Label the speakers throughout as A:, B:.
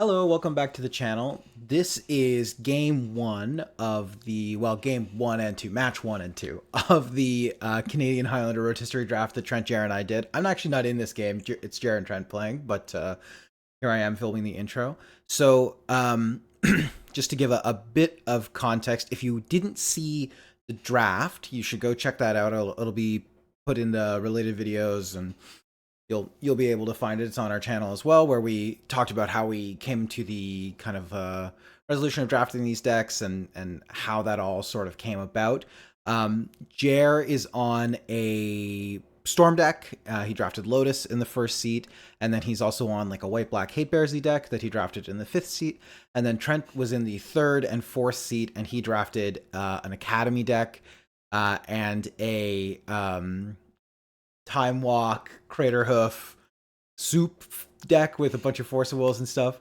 A: Hello, welcome back to the channel. This is game one of game one and two, match one and two of the Canadian Highlander Rotisserie draft that Trent, Jer, and I did. I'm actually not in this game. It's Jer and Trent playing, but here I am filming the intro. So, just to give a bit of context, if you didn't see the draft, you should go check that out. It'll be put in the related videos and you'll be able to find it. It's on our channel as well, where we talked about how we came to the kind of resolution of drafting these decks and how that all sort of came about. Jer is on a Storm deck. He drafted Lotus in the first seat, and then he's also on like a white-black Hate Bearsy deck that he drafted in the fifth seat. And then Trent was in the third and fourth seat, and he drafted an Academy deck and a Time Walk, Crater Hoof, Soup deck with a bunch of Force of Wills and stuff.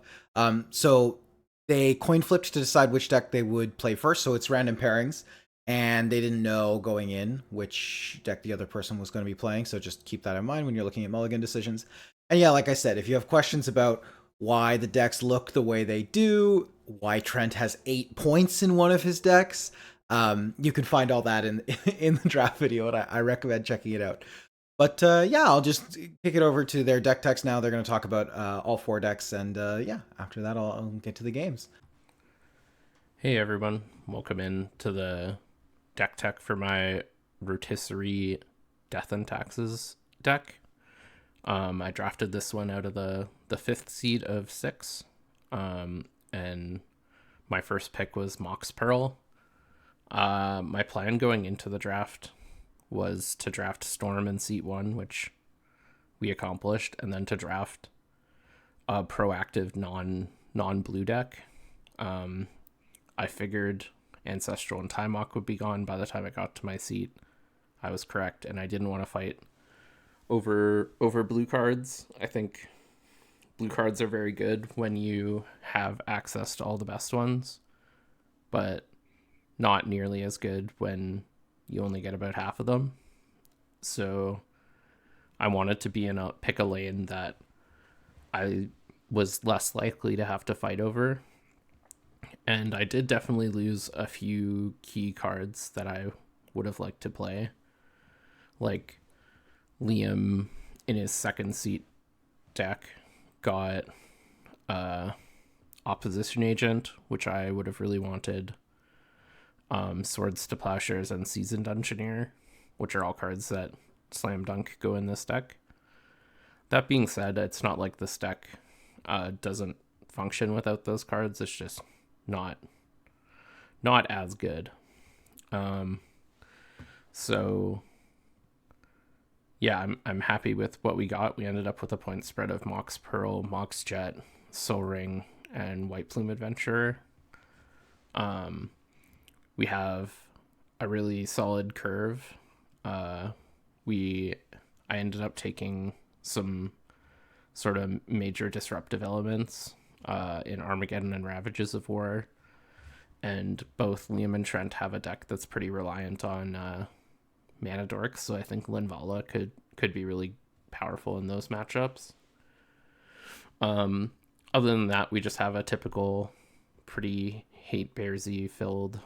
A: So they coin flipped to decide which deck they would play first. So it's random pairings, and they didn't know going in which deck the other person was going to be playing. So just keep that in mind when you're looking at mulligan decisions. And yeah, like I said, if you have questions about why the decks look the way they do, why Trent has 8 points in one of his decks, you can find all that in in the draft video, and I recommend checking it out. But yeah, I'll just kick it over to their deck techs now. They're going to talk about all 4 decks, and yeah, after that, I'll get to the games.
B: Hey everyone, welcome in to the deck tech for my Rotisserie Death and Taxes deck. I drafted this one out of the fifth seed of 6, and my first pick was Mox Pearl. My plan going into the draft was to draft Storm in seat 1, which we accomplished, and then to draft a proactive non-blue deck. I figured Ancestral and Time Walk would be gone by the time I got to my seat. I was correct, and I didn't want to fight over blue cards. I think blue cards are very good when you have access to all the best ones, but not nearly as good when you only get about half of them. So I wanted to be pick a lane that I was less likely to have to fight over. And I did definitely lose a few key cards that I would have liked to play. Like Liam in his second seat deck got Opposition Agent, which I would have really wanted. Swords to Plowshares and Seasoned Engineer, which are all cards that slam dunk go in this deck. That being said, it's not like this deck doesn't function without those cards. It's just not as good. So yeah, I'm happy with what we got. We ended up with a point spread of Mox Pearl, Mox Jet, Soul Ring, and White Plume Adventurer. We have a really solid curve. I ended up taking some sort of major disruptive elements in Armageddon and Ravages of War, and both Liam and Trent have a deck that's pretty reliant on mana dorks, so I think Linvala could be really powerful in those matchups. Other than that, we just have a typical pretty Hate Bearsy filled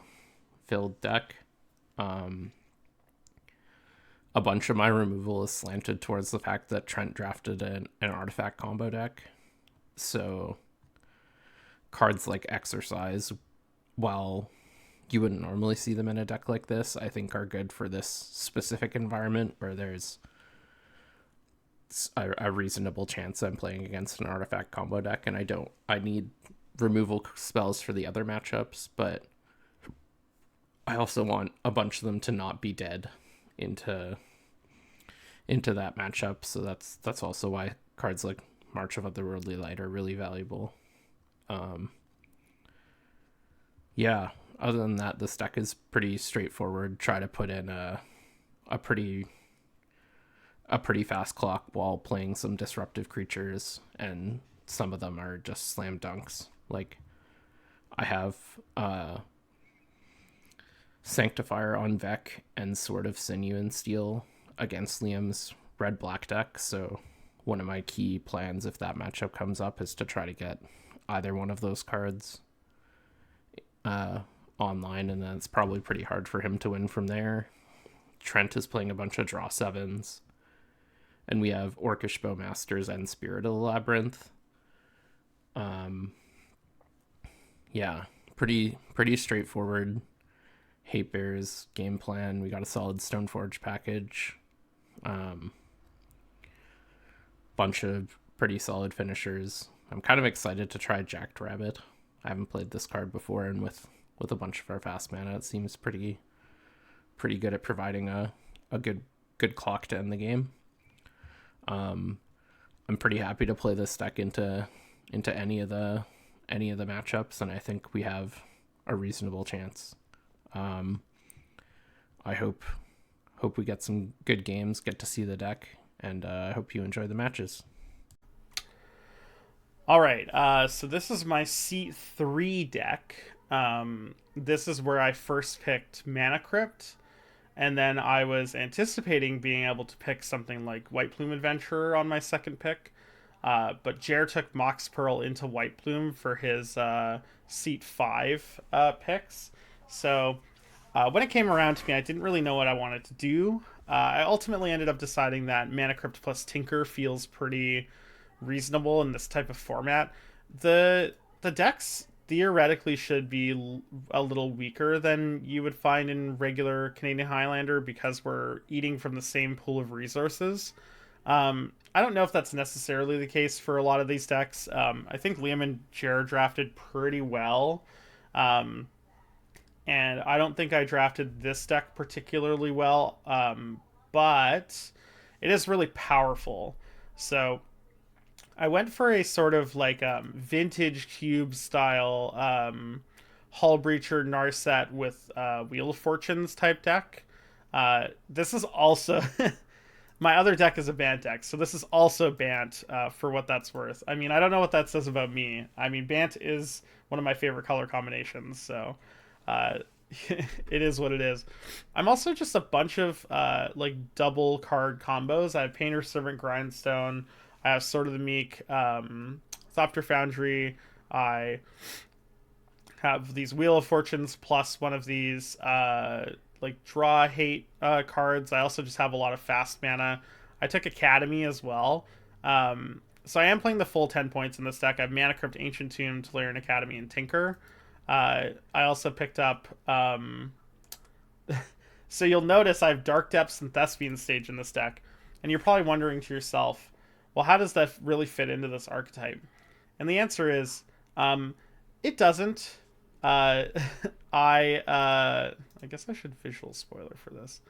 B: deck. A bunch of my removal is slanted towards the fact that Trent drafted an artifact combo deck. So cards like Exercise, while you wouldn't normally see them in a deck like this, I think are good for this specific environment where there's a reasonable chance I'm playing against an artifact combo deck, and I need removal spells for the other matchups, but I also want a bunch of them to not be dead into that matchup. So that's also why cards like March of Otherworldly Light are really valuable. Yeah, other than that, this deck is pretty straightforward. Try to put in a pretty fast clock while playing some disruptive creatures, and some of them are just slam dunks. Like I have Sanctifier on Vec and Sword of Sinew and Steel against Liam's red-black deck, so one of my key plans if that matchup comes up is to try to get either one of those cards online, and then it's probably pretty hard for him to win from there. Trent is playing a bunch of draw 7s, and we have Orcish Bowmasters and Spirit of the Labyrinth. Yeah, pretty straightforward Hate Bears game plan. We got a solid Stoneforge package. Bunch of pretty solid finishers. I'm kind of excited to try Jacked Rabbit. I haven't played this card before, and with a bunch of our fast mana, it seems pretty good at providing a good clock to end the game. I'm pretty happy to play this deck into any of the matchups, and I think we have a reasonable chance. I hope we get some good games, get to see the deck, and I hope you enjoy the matches.
C: All right, so this is my Seat 3 deck. This is where I first picked Mana Crypt, and then I was anticipating being able to pick something like White Plume Adventurer on my second pick, but Jer took Mox Pearl into White Plume for his Seat 5 picks. So when it came around to me, I didn't really know what I wanted to do. I ultimately ended up deciding that Mana Crypt plus Tinker feels pretty reasonable in this type of format. The decks theoretically should be a little weaker than you would find in regular Canadian Highlander because we're eating from the same pool of resources. I don't know if that's necessarily the case for a lot of these decks. I think Liam and Jer drafted pretty well. And I don't think I drafted this deck particularly well, but it is really powerful. So I went for a sort of like vintage cube style Hull Breacher Narset with Wheel of Fortunes type deck. This is also my other deck is a Bant deck, so this is also Bant for what that's worth. I mean, I don't know what that says about me. I mean, Bant is one of my favorite color combinations, so it is what it is. I'm also just a bunch of like double card combos. I have Painter Servant Grindstone. I have Sword of the Meek, Thopter Foundry. I have these Wheel of Fortunes plus one of these like draw hate cards. I also just have a lot of fast mana. I took Academy as well. So I am playing the full 10 points in this deck. I have Mana Crypt, Ancient Tomb, Tolarian Academy, and Tinker. I also picked up... so you'll notice I have Dark Depths and Thespian Stage in this deck. And you're probably wondering to yourself, well, how does that really fit into this archetype? And the answer is, it doesn't. I guess I should visual spoiler for this.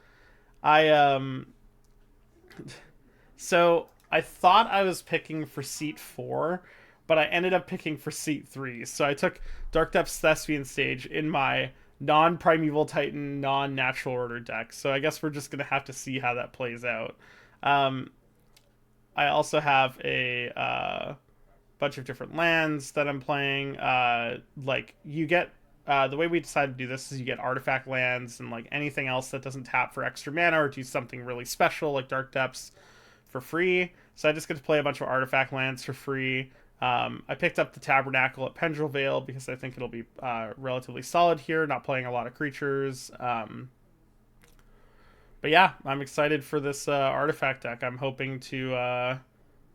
C: So I thought I was picking for Seat 4, but I ended up picking for Seat 3. So I took Dark Depths Thespian Stage in my non-Primeval Titan, non-Natural Order deck. So I guess we're just going to have to see how that plays out. I also have a bunch of different lands that I'm playing. Like you get the way we decided to do this is you get artifact lands and like anything else that doesn't tap for extra mana or do something really special like Dark Depths for free. So I just get to play a bunch of artifact lands for free. I picked up the Tabernacle at Pendrell Vale because I think it'll be relatively solid here, not playing a lot of creatures. But yeah, I'm excited for this artifact deck. I'm hoping to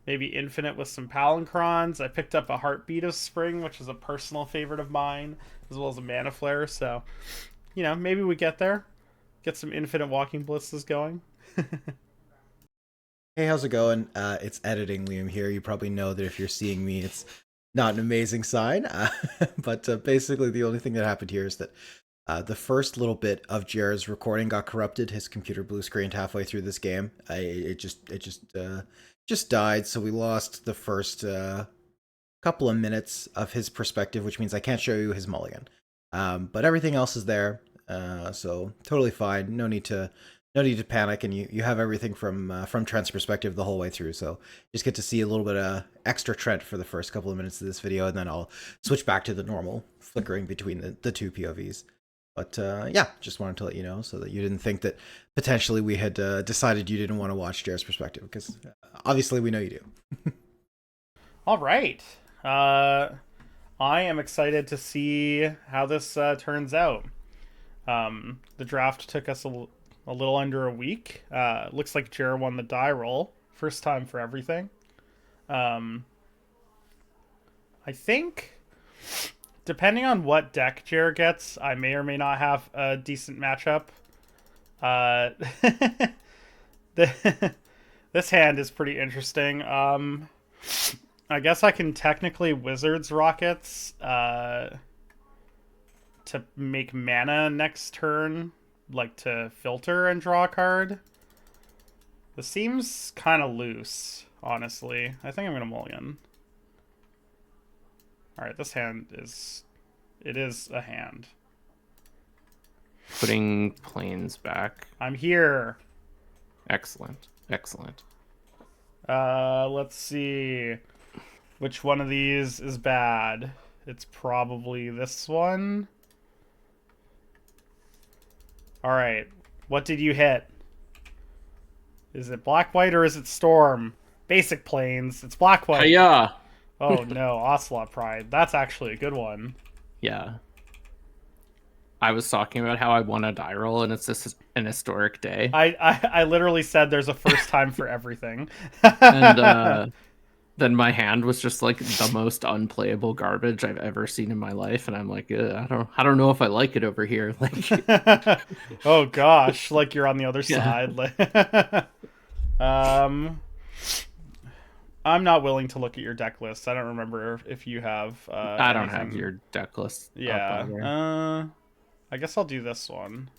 C: maybe infinite with some Palancrons. I picked up a Heartbeat of Spring, which is a personal favorite of mine, as well as a Mana Flare. So, you know, maybe we get there. Get some infinite Walking Blitzes going.
A: Hey, how's it going? It's editing Liam here. You probably know that if you're seeing me, it's not an amazing sign. But basically, the only thing that happened here is that the first little bit of Jer's recording got corrupted. His computer blue screened halfway through this game. It just died. So we lost the first couple of minutes of his perspective, which means I can't show you his mulligan. But everything else is there. So totally fine. No need to panic, and you have everything from Trent's perspective the whole way through. So just get to see a little bit of extra Trent for the first couple of minutes of this video, and then I'll switch back to the normal flickering between the two POVs. But yeah, just wanted to let you know so that you didn't think that potentially we had decided you didn't want to watch Jared's perspective, because obviously we know you do.
C: All right. I am excited to see how this turns out. The draft took us a little under a week. Looks like Jer won the die roll. First time for everything. I think, depending on what deck Jer gets, I may or may not have a decent matchup. This hand is pretty interesting. I guess I can technically Wizard's Rockets to make mana next turn, like to filter and draw a card. This seems kind of loose, honestly. I think I'm going to mulligan. Alright, this hand is... It is a hand.
B: Putting planes back.
C: I'm here.
B: Excellent. Excellent.
C: Let's see. Which one of these is bad? It's probably this one. Alright. What did you hit? Is it black-white or is it storm? Basic planes. It's black-white.
B: Hiya!
C: Oh no, Ocelot Pride. That's actually a good one.
B: Yeah. I was talking about how I won a die roll and it's just an historic day.
C: I literally said there's a first time for everything.
B: And then my hand was just like the most unplayable garbage I've ever seen in my life, and I'm like, I don't know if I like it over here. Like,
C: oh gosh, like you're on the other side. I'm not willing to look at your deck list. I don't remember if you have.
B: I don't have your deck list.
C: Yeah. I guess I'll do this one.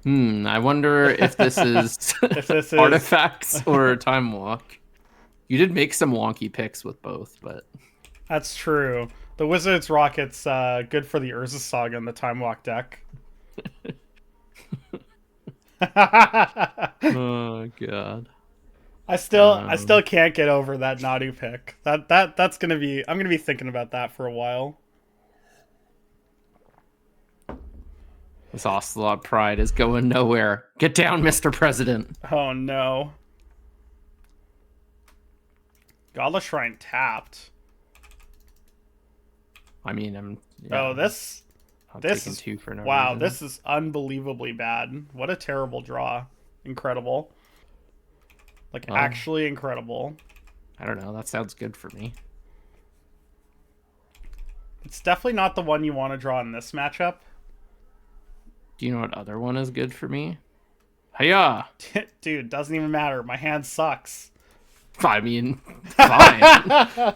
B: I wonder if this is
C: If this is
B: artifacts or time walk. You did make some wonky picks with both, but
C: that's true. The Wizard's Rocket's good for the Urza Saga and the Time Walk deck.
B: Oh god.
C: I still can't get over that Nadu pick. That's gonna be I'm gonna be thinking about that for a while.
B: This Ocelot Pride is going nowhere. Get down, Mr. President.
C: Oh no. Godless Shrine tapped.
B: I mean,
C: Oh, this
B: taking
C: is
B: 2 for no
C: wow.
B: reason.
C: This is unbelievably bad. What a terrible draw. Incredible. Like actually incredible.
B: I don't know. That sounds good for me.
C: It's definitely not the one you want to draw in this matchup.
B: Do you know what other one is good for me? Hiya!
C: Dude, doesn't even matter. My hand sucks.
B: I mean, fine.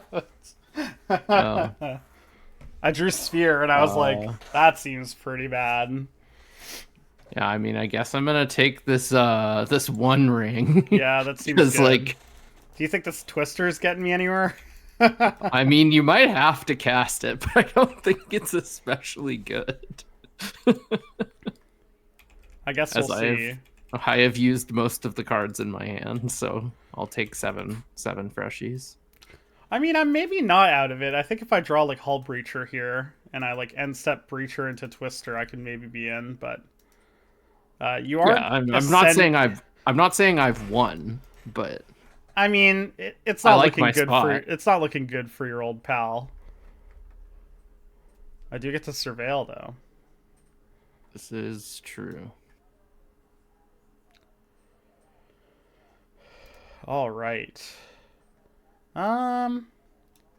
B: Oh.
C: I drew Sphere and I was like, that seems pretty bad.
B: Yeah, I mean, I guess I'm gonna take this this one ring.
C: Yeah, that seems
B: Because,
C: good.
B: like,
C: do you think this Twister is getting me anywhere?
B: I mean, you might have to cast it, but I don't think it's especially good.
C: I guess we'll see.
B: I have used most of the cards in my hand, so I'll take seven freshies.
C: I mean, I'm maybe not out of it. I think if I draw like Hull Breacher here and I like end step Breacher into Twister, I can maybe be in. But you are.
B: Yeah, I'm not saying I've won, but
C: I mean, it's not
B: like
C: looking good
B: spot.
C: it's not looking good for your old pal. I do get to surveil though.
B: This is true.
C: All right.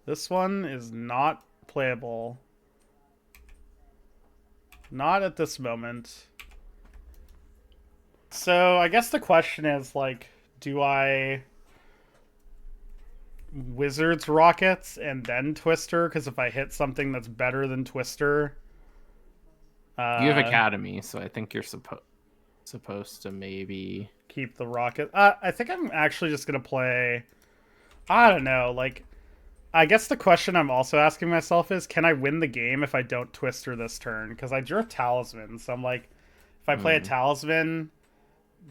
C: This one is not playable. Not at this moment. So I guess the question is like, do I Wizard's Rockets and then Twister? Because if I hit something that's better than Twister,
B: You have Academy, so I think you're supposed to maybe
C: keep the rocket. I think I'm actually just gonna play. I don't know. Like, I guess the question I'm also asking myself is, can I win the game if I don't Twister this turn? Because I drew a Talisman, so I'm like, if I play a Talisman,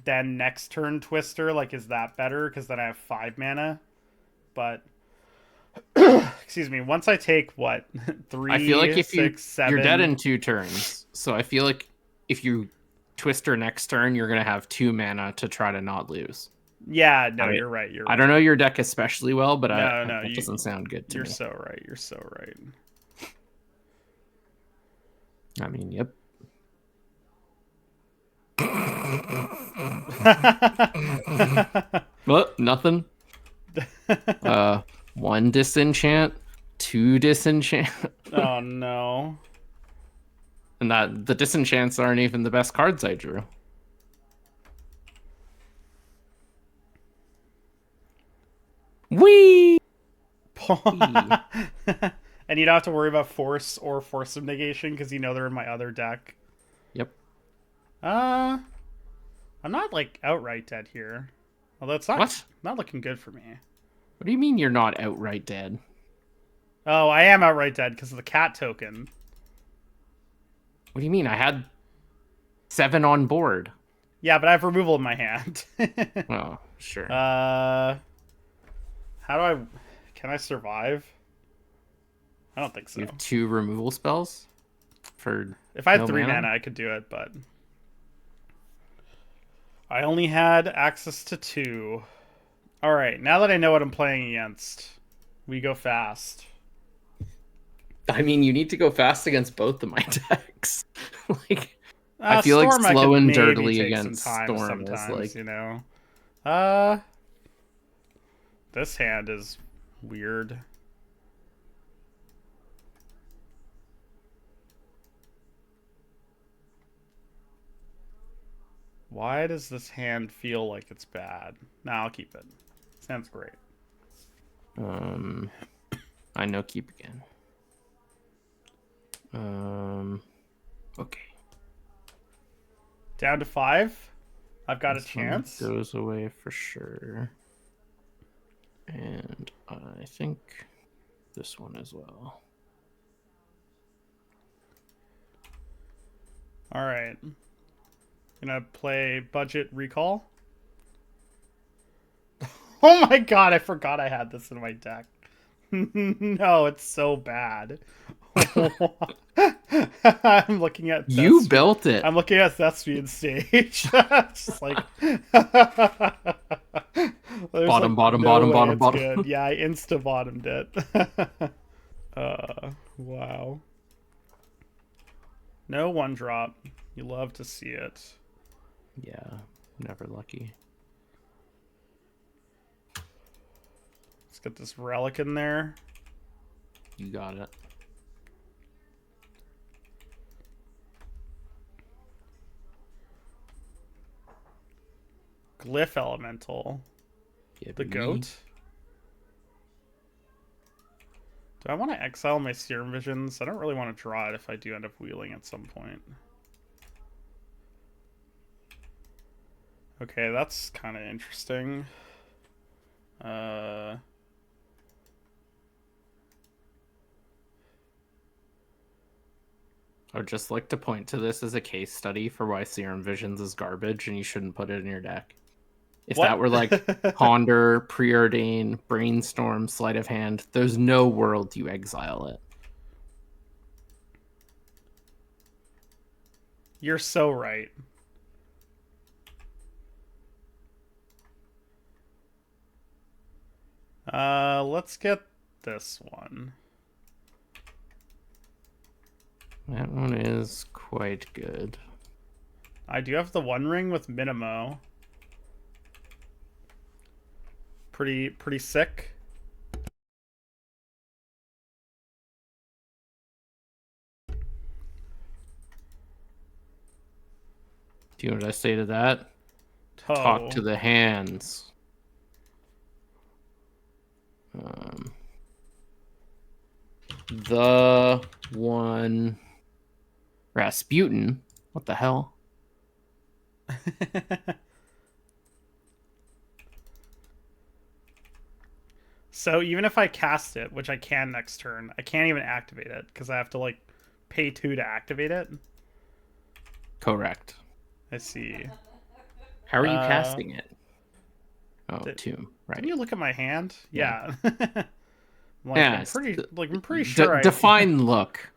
C: then next turn Twister, like, is that better? Because then I have 5 mana. But excuse me. Once I take what 3,
B: I feel like if
C: 6, 7,
B: you're dead in 2 turns, so I feel like if you Twister next turn, you're gonna have 2 mana to try to not lose.
C: Yeah, no,
B: I mean,
C: you're right. You're
B: I
C: right.
B: don't know your deck especially well, but
C: No, no,
B: that doesn't sound good to
C: you're
B: me.
C: so right. You're so right.
B: I mean, yep. Well, nothing. One disenchant, two disenchant,
C: Oh no.
B: and that the disenchants aren't even the best cards I drew. Whee!
C: And you don't have to worry about force or force of negation because you know they're in my other deck.
B: Yep.
C: I'm not like outright dead here. Although it's
B: What?
C: not looking good for me.
B: What do you mean you're not outright dead?
C: Oh, I am outright dead because of the cat token.
B: What do you mean? I had 7 on board.
C: Yeah, but I have removal in my hand.
B: Oh, sure.
C: How do I... Can I survive? I don't think so.
B: You have 2 removal spells for
C: If I had
B: no
C: 3 mana, I could do it, but... I only had access to 2. Alright, now that I know what I'm playing against, we go fast.
B: I mean, you need to go fast against both of my decks. Like, I feel like
C: Storm,
B: slow
C: I could
B: and
C: maybe
B: dirtily
C: take
B: against
C: some time
B: Storm is like...
C: you know. This hand is weird. Why does this hand feel like it's bad? Nah, I'll keep it. Sounds great.
B: I know keep again. Okay.
C: Down to 5. I've got
B: This
C: a chance.
B: one goes away for sure. And I think this one as well.
C: All right. Gonna play budget recall. Oh my god, I forgot I had this in my deck. No, it's so bad. I'm looking at
B: You built it.
C: I'm looking at Thespian stage. Just like
B: bottom, bottom,
C: bottom.
B: bottom.
C: Yeah, I insta bottomed it. Wow. No 1-drop. You love to see it.
B: Yeah, never lucky.
C: Let's get this relic in there.
B: You got it.
C: Glyph elemental.
B: Yeah,
C: The
B: baby.
C: goat. Do I want to exile my Serum Visions? I don't really want to draw it if I do end up wheeling at some point. Okay, that's kind of interesting.
B: I would just like to point to this as a case study for why Serum Visions is garbage and you shouldn't put it in your deck. If
C: What?
B: that were like Ponder, Preordain, Brainstorm, Sleight of Hand, there's no world you exile it.
C: You're so right. Let's get this one.
B: That one is quite good.
C: I do have the One Ring with Minimo. Pretty sick.
B: Do you know what I say to that?
C: Oh.
B: Talk to the hands. The one Rasputin. What the hell?
C: So even if I cast it, which I can next turn, I can't even activate it because I have to like pay 2 to activate it.
B: Correct.
C: I see.
B: How are you casting it? Oh, Tomb. Right.
C: Can you look at my hand? Yeah. I'm
B: Yeah,
C: I'm pretty sure
B: define look.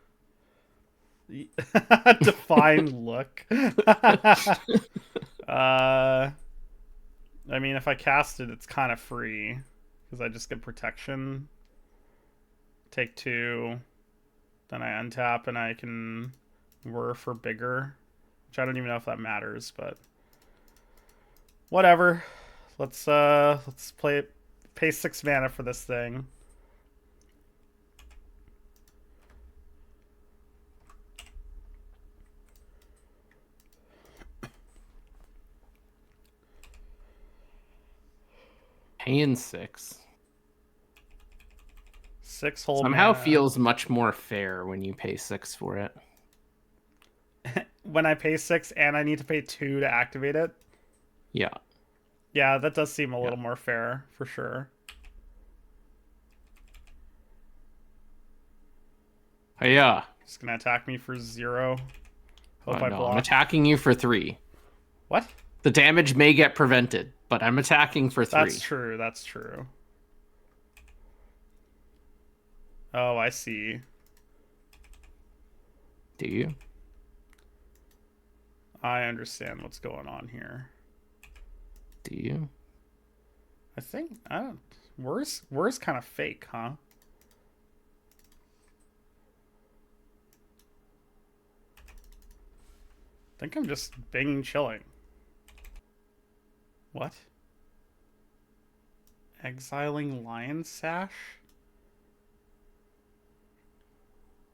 C: Define look. I mean, if I cast it, it's kind of free because I just get protection. Take 2, then I untap and I can whir for bigger, which I don't even know if that matters, but whatever. Let's play it. Pay 6 mana for this thing.
B: Paying 6
C: whole
B: somehow
C: mana.
B: feels much more fair when you pay 6 for it.
C: When I pay 6 and I need to pay 2 to activate it.
B: Yeah.
C: Yeah, that does seem a little more fair, for sure.
B: Yeah.
C: Just gonna attack me for 0. Hope I
B: No,
C: block.
B: I'm attacking you for 3.
C: What?
B: The damage may get prevented, but I'm attacking for 3.
C: That's true, that's true. Oh, I see.
B: Do you?
C: I understand what's going on here.
B: Do you?
C: I think, I don't... Where's kind of fake, huh? I think I'm just banging chilling. What? Exiling Lion Sash?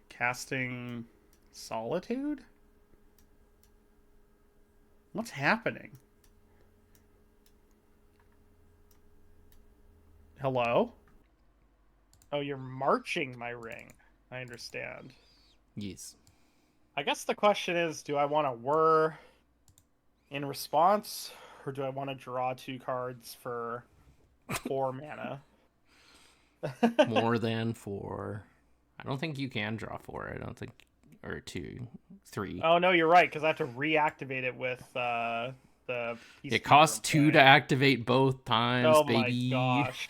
C: Casting Solitude? What's happening? Hello? Oh, you're marching my ring. I understand.
B: Yes.
C: I guess the question is, do I want to whir in response, or do I want to draw 2 cards for 4 mana?
B: More than 4. I don't think you can draw 4. I don't think, or 2, 3.
C: Oh no, you're right, because I have to reactivate it with the.
B: It costs 2 to activate both times,
C: oh
B: baby.
C: My gosh.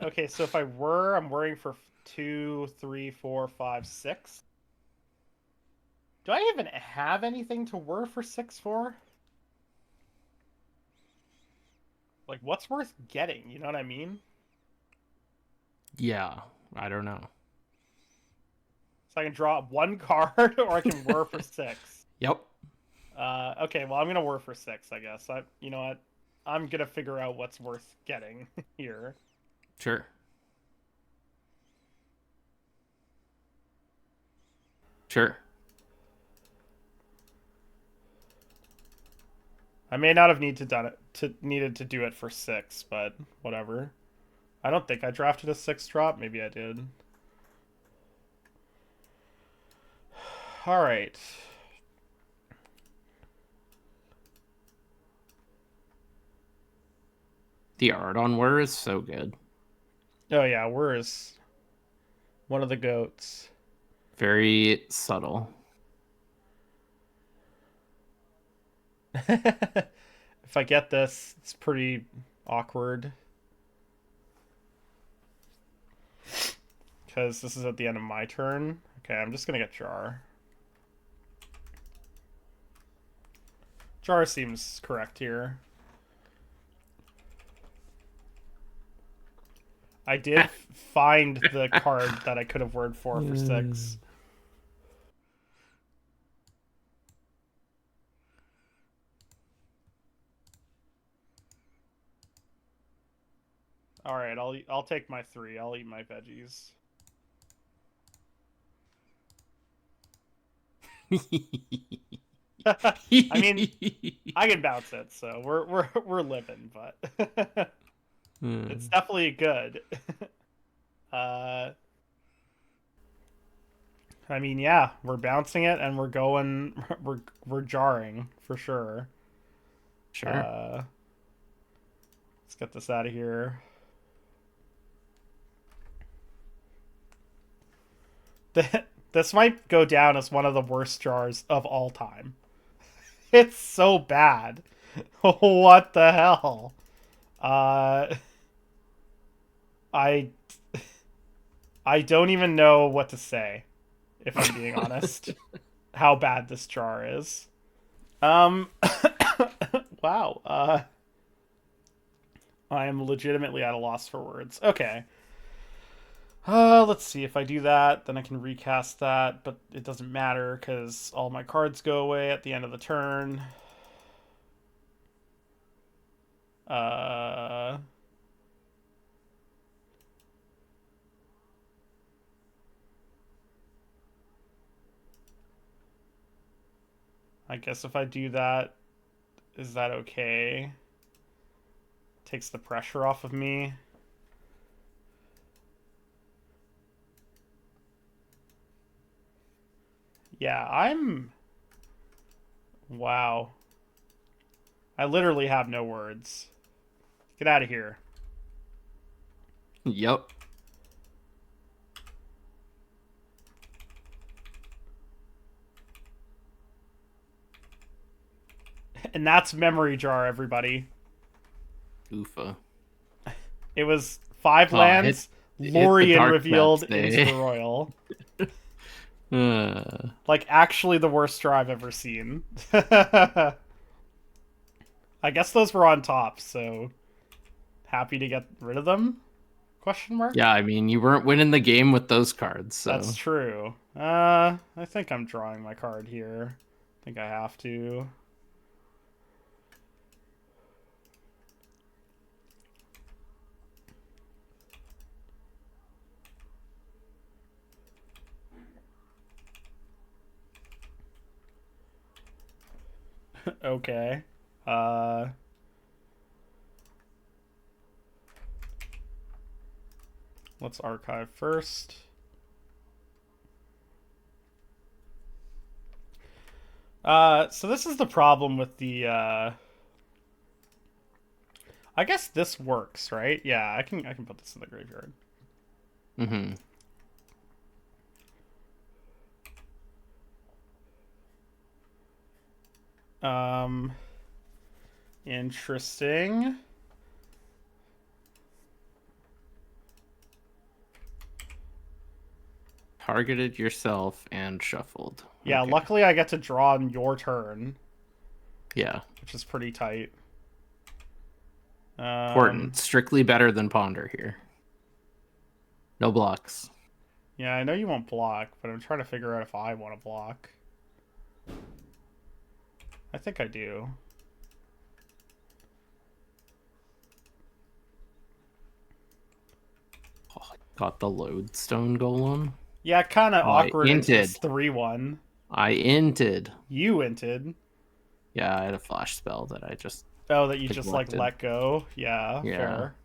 C: Okay, so if I whir, I'm whirring for 2, 3, 4, 5, 6. Do I even have anything to whir for 6 for? Like, what's worth getting? You know what I mean?
B: Yeah, I don't know.
C: So I can draw 1 card, or I can whir for 6.
B: Yep.
C: Okay, well, I'm gonna whir for 6, I guess. You know what? I'm gonna figure out what's worth getting here.
B: Sure. Sure.
C: I may not have needed to do it for 6, but whatever. I don't think I drafted a 6 drop. Maybe I did. All right.
B: The art on Whir is so good.
C: Oh yeah, Whir is one of the goats.
B: Very subtle.
C: If I get this, it's pretty awkward. Because this is at the end of my turn. Okay, I'm just going to get Jar. Jar seems correct here. I did find the card that I could have word for 6. All right, I'll take my 3. I'll eat my veggies. I mean, I can bounce it, so we're living, but it's definitely good. I mean, yeah, we're bouncing it and we're going, we're jarring for sure.
B: Sure.
C: Let's get this out of here. This might go down as one of the worst jars of all time. It's so bad. What the hell? I don't even know what to say, if I'm being honest. How bad this jar is. Wow. I am legitimately at a loss for words. Okay. Let's see. If I do that, then I can recast that, but it doesn't matter because all my cards go away at the end of the turn. Uh... I guess if I do that, is that okay? Takes the pressure off of me. Yeah, I'm... Wow. I literally have no words. Get out of here.
B: Yep.
C: And that's Memory Jar, everybody.
B: Oofa.
C: It was 5
B: Oh,
C: lands,
B: hit the
C: Lorien
B: dark
C: revealed
B: maps,
C: into
B: eh?
C: the Royal.
B: Uh,
C: Like, actually the worst draw I've ever seen. I guess those were on top, so happy to get rid of them? Question mark?
B: yeah, I mean, you weren't winning the game with those cards, so.
C: That's true. I think I'm drawing my card here. I think I have to. Okay. Let's archive first. So this is the problem with the, I guess this works, right? Yeah, I can put this in the graveyard.
B: Mm-hmm.
C: Interesting.
B: Targeted yourself and shuffled.
C: Yeah,
B: Okay.
C: luckily I get to draw on your turn,
B: Yeah.
C: which is pretty tight.
B: Important. Strictly better than Ponder here. No blocks.
C: Yeah, I know you won't block, but I'm trying to figure out if I want to block. I think I do.
B: Oh, got the Lodestone Golem.
C: Yeah, kind of
B: Oh, I
C: awkward into this
B: inted.
C: 3-1.
B: I inted.
C: You inted.
B: Yeah, I had a flash spell that I just
C: Oh, that you just, like,
B: neglected.
C: let go? Yeah,
B: Yeah.
C: fair.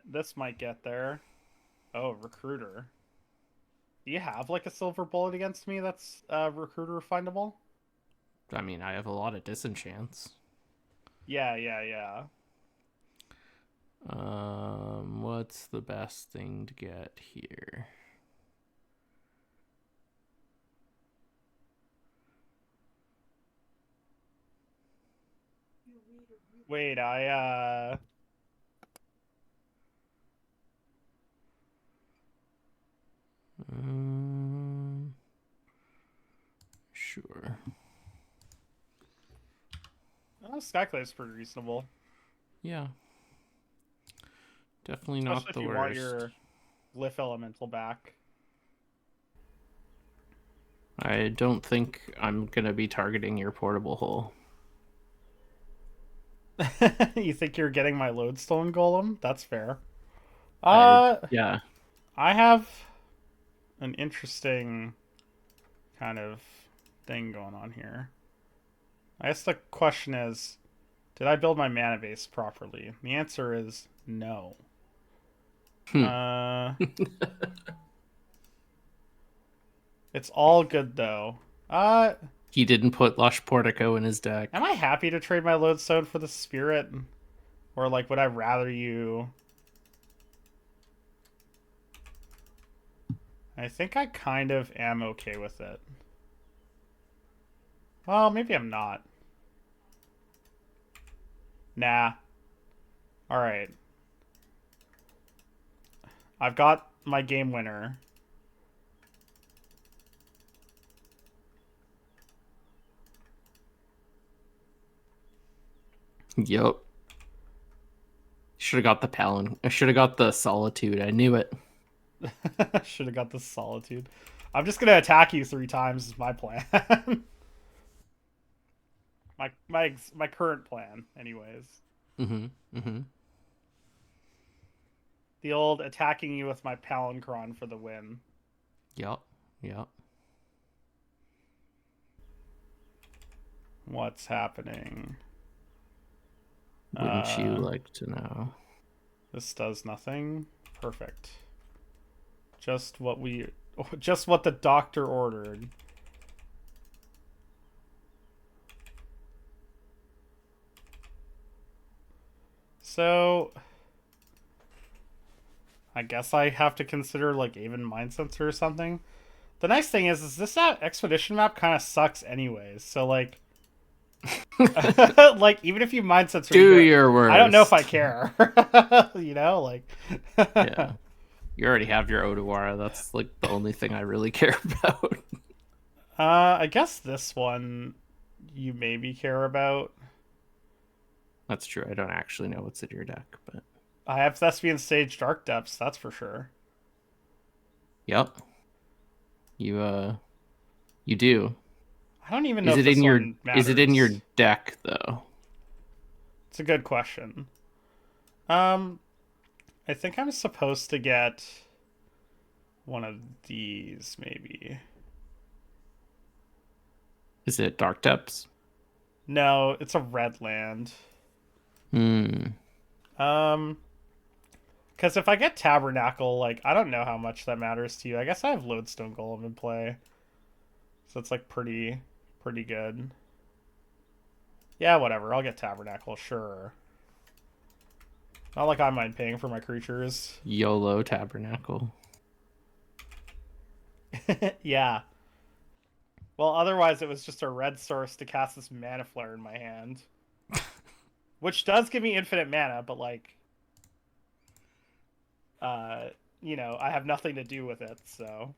C: This might get there. Oh, Recruiter. Do you have, like, a silver bullet against me that's Recruiter findable?
B: I mean, I have a lot of disenchants.
C: Yeah, yeah, yeah.
B: What's the best thing to get here?
C: Wait,
B: Sure.
C: Oh, Skyclave's pretty reasonable.
B: Yeah. Definitely
C: Especially
B: not
C: if
B: the
C: you
B: worst.
C: want your Glyph Elemental back.
B: I don't think I'm gonna be targeting your portable hole.
C: You think you're getting my Lodestone Golem? That's fair.
B: Yeah.
C: I have an interesting kind of thing going on here. I guess the question is, did I build my mana base properly? The answer is no. It's all good though.
B: He didn't put Lush Portico in his deck.
C: Am I happy to trade my Lodestone for the Spirit? Or, like, would I rather you... I think I kind of am okay with it. Well, maybe I'm not. Nah. Alright. I've got my game winner.
B: Yep. Should have got the Palin. I should have got the Solitude. I knew it.
C: Should have got the Solitude. I'm just gonna attack you 3 times is my plan. my current plan, anyways.
B: Mm-hmm. Mm-hmm.
C: The old attacking you with my Palincron for the win.
B: Yep. Yep.
C: What's happening?
B: Wouldn't you like to know?
C: This does nothing. Perfect. Just what the doctor ordered. So I guess I have to consider like even Mind Sensor or something. The nice thing is this expedition map kind of sucks anyways. So like, like even if you Mind Sensor,
B: Do your worst.
C: I don't know if I care. You know, like.
B: Yeah. You already have your Odawara. That's like the only thing I really care about.
C: I guess this one you maybe care about.
B: That's true. I don't actually know what's in your deck, but
C: I have Thespian Sage Dark Depths, that's for sure.
B: yep. You do.
C: I don't even know if this one matters.
B: Is it in your deck though?
C: It's a good question. I think I'm supposed to get one of these, maybe.
B: Is it Dark Depths?
C: No, it's a red land. Because if I get Tabernacle, like, I don't know how much that matters to you. I guess I have Lodestone Golem in play. So it's, like, pretty good. Yeah, whatever. I'll get Tabernacle, sure. Not like I mind paying for my creatures.
B: YOLO Tabernacle.
C: Yeah. Well, otherwise it was just a red source to cast this Mana Flare in my hand. Which does give me infinite mana, but, like... you know, I have nothing to do with it, so...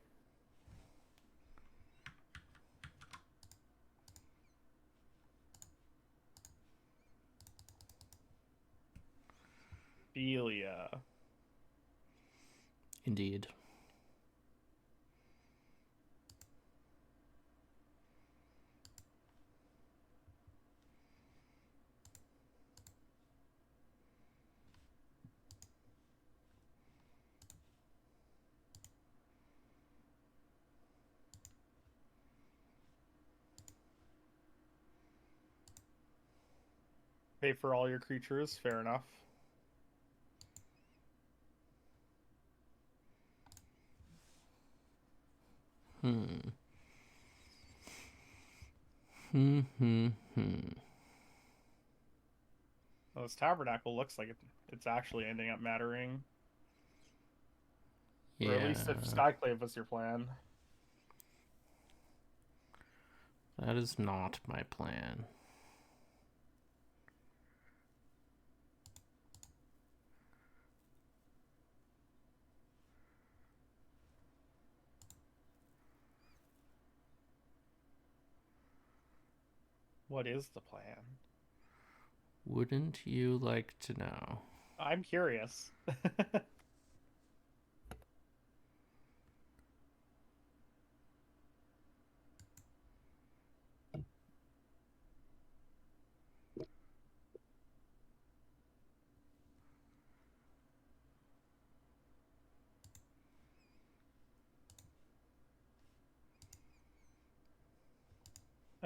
C: Belia.
B: Indeed.
C: Pay for all your creatures, fair enough. Well, this Tabernacle looks like it's actually ending up mattering.
B: Yeah.
C: Or at least if Skyclave was your plan.
B: That is not my plan.
C: What is the plan?
B: Wouldn't you like to know?
C: I'm curious.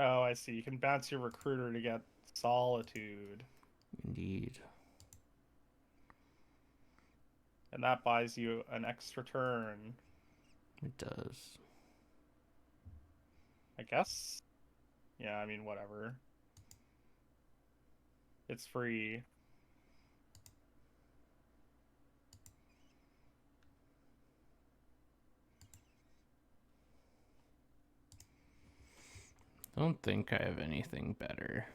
C: Oh, I see. You can bounce your recruiter to get Solitude.
B: Indeed.
C: And that buys you an extra turn.
B: It does.
C: I guess? Yeah, I mean, whatever. It's free.
B: Don't think I have anything better.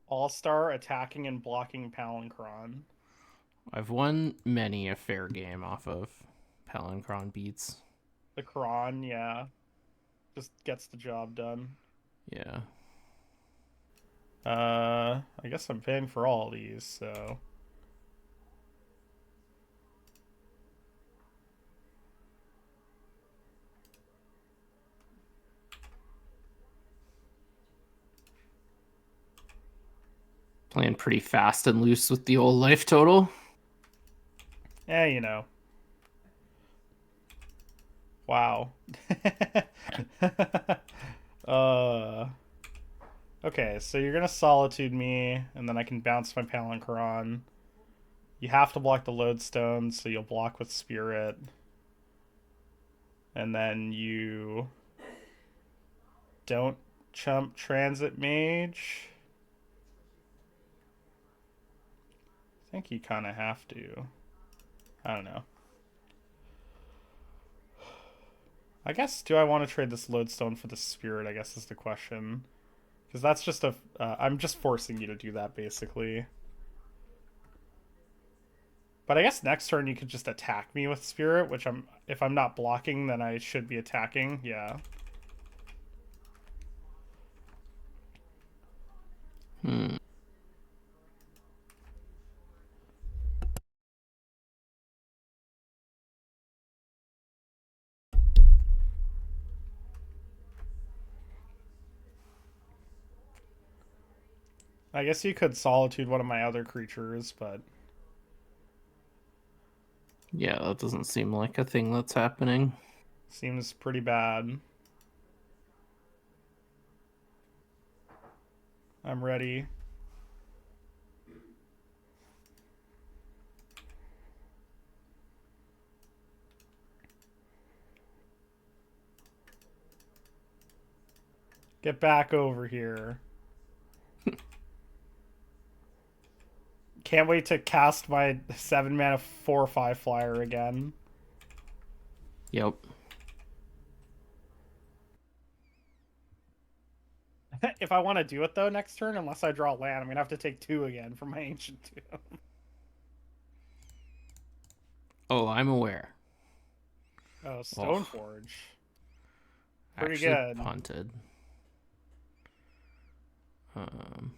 C: All-Star attacking and blocking Palincron.
B: I've won many a fair game off of Palincron beats.
C: The Kron, yeah. Just gets the job done.
B: Yeah.
C: I guess I'm paying for all these, so.
B: Playing pretty fast and loose with the old life total.
C: Yeah, you know. Wow. uh. Okay, so you're gonna solitude me, and then I can bounce my Palinchron. You have to block the lodestone, so you'll block with Spirit. And then you don't chump Transit Mage. I think you kind of have to. I don't know. I guess, do I want to trade this lodestone for the Spirit, I guess is the question. Because that's just a... I'm just forcing you to do that, basically. But I guess next turn you could just attack me with Spirit, which I'm... If I'm not blocking, then I should be attacking. Yeah. I guess you could Solitude one of my other creatures, but...
B: Yeah, that doesn't seem like a thing that's happening.
C: Seems pretty bad. I'm ready. Get back over here. Can't wait to cast my 7 mana 4/5 flyer again.
B: Yep.
C: If I want to do it though next turn, unless I draw land, I'm gonna have to take 2 again from my Ancient Tomb.
B: Oh, I'm aware.
C: Oh, Stoneforge. Pretty
B: Actually
C: good.
B: punted. Um,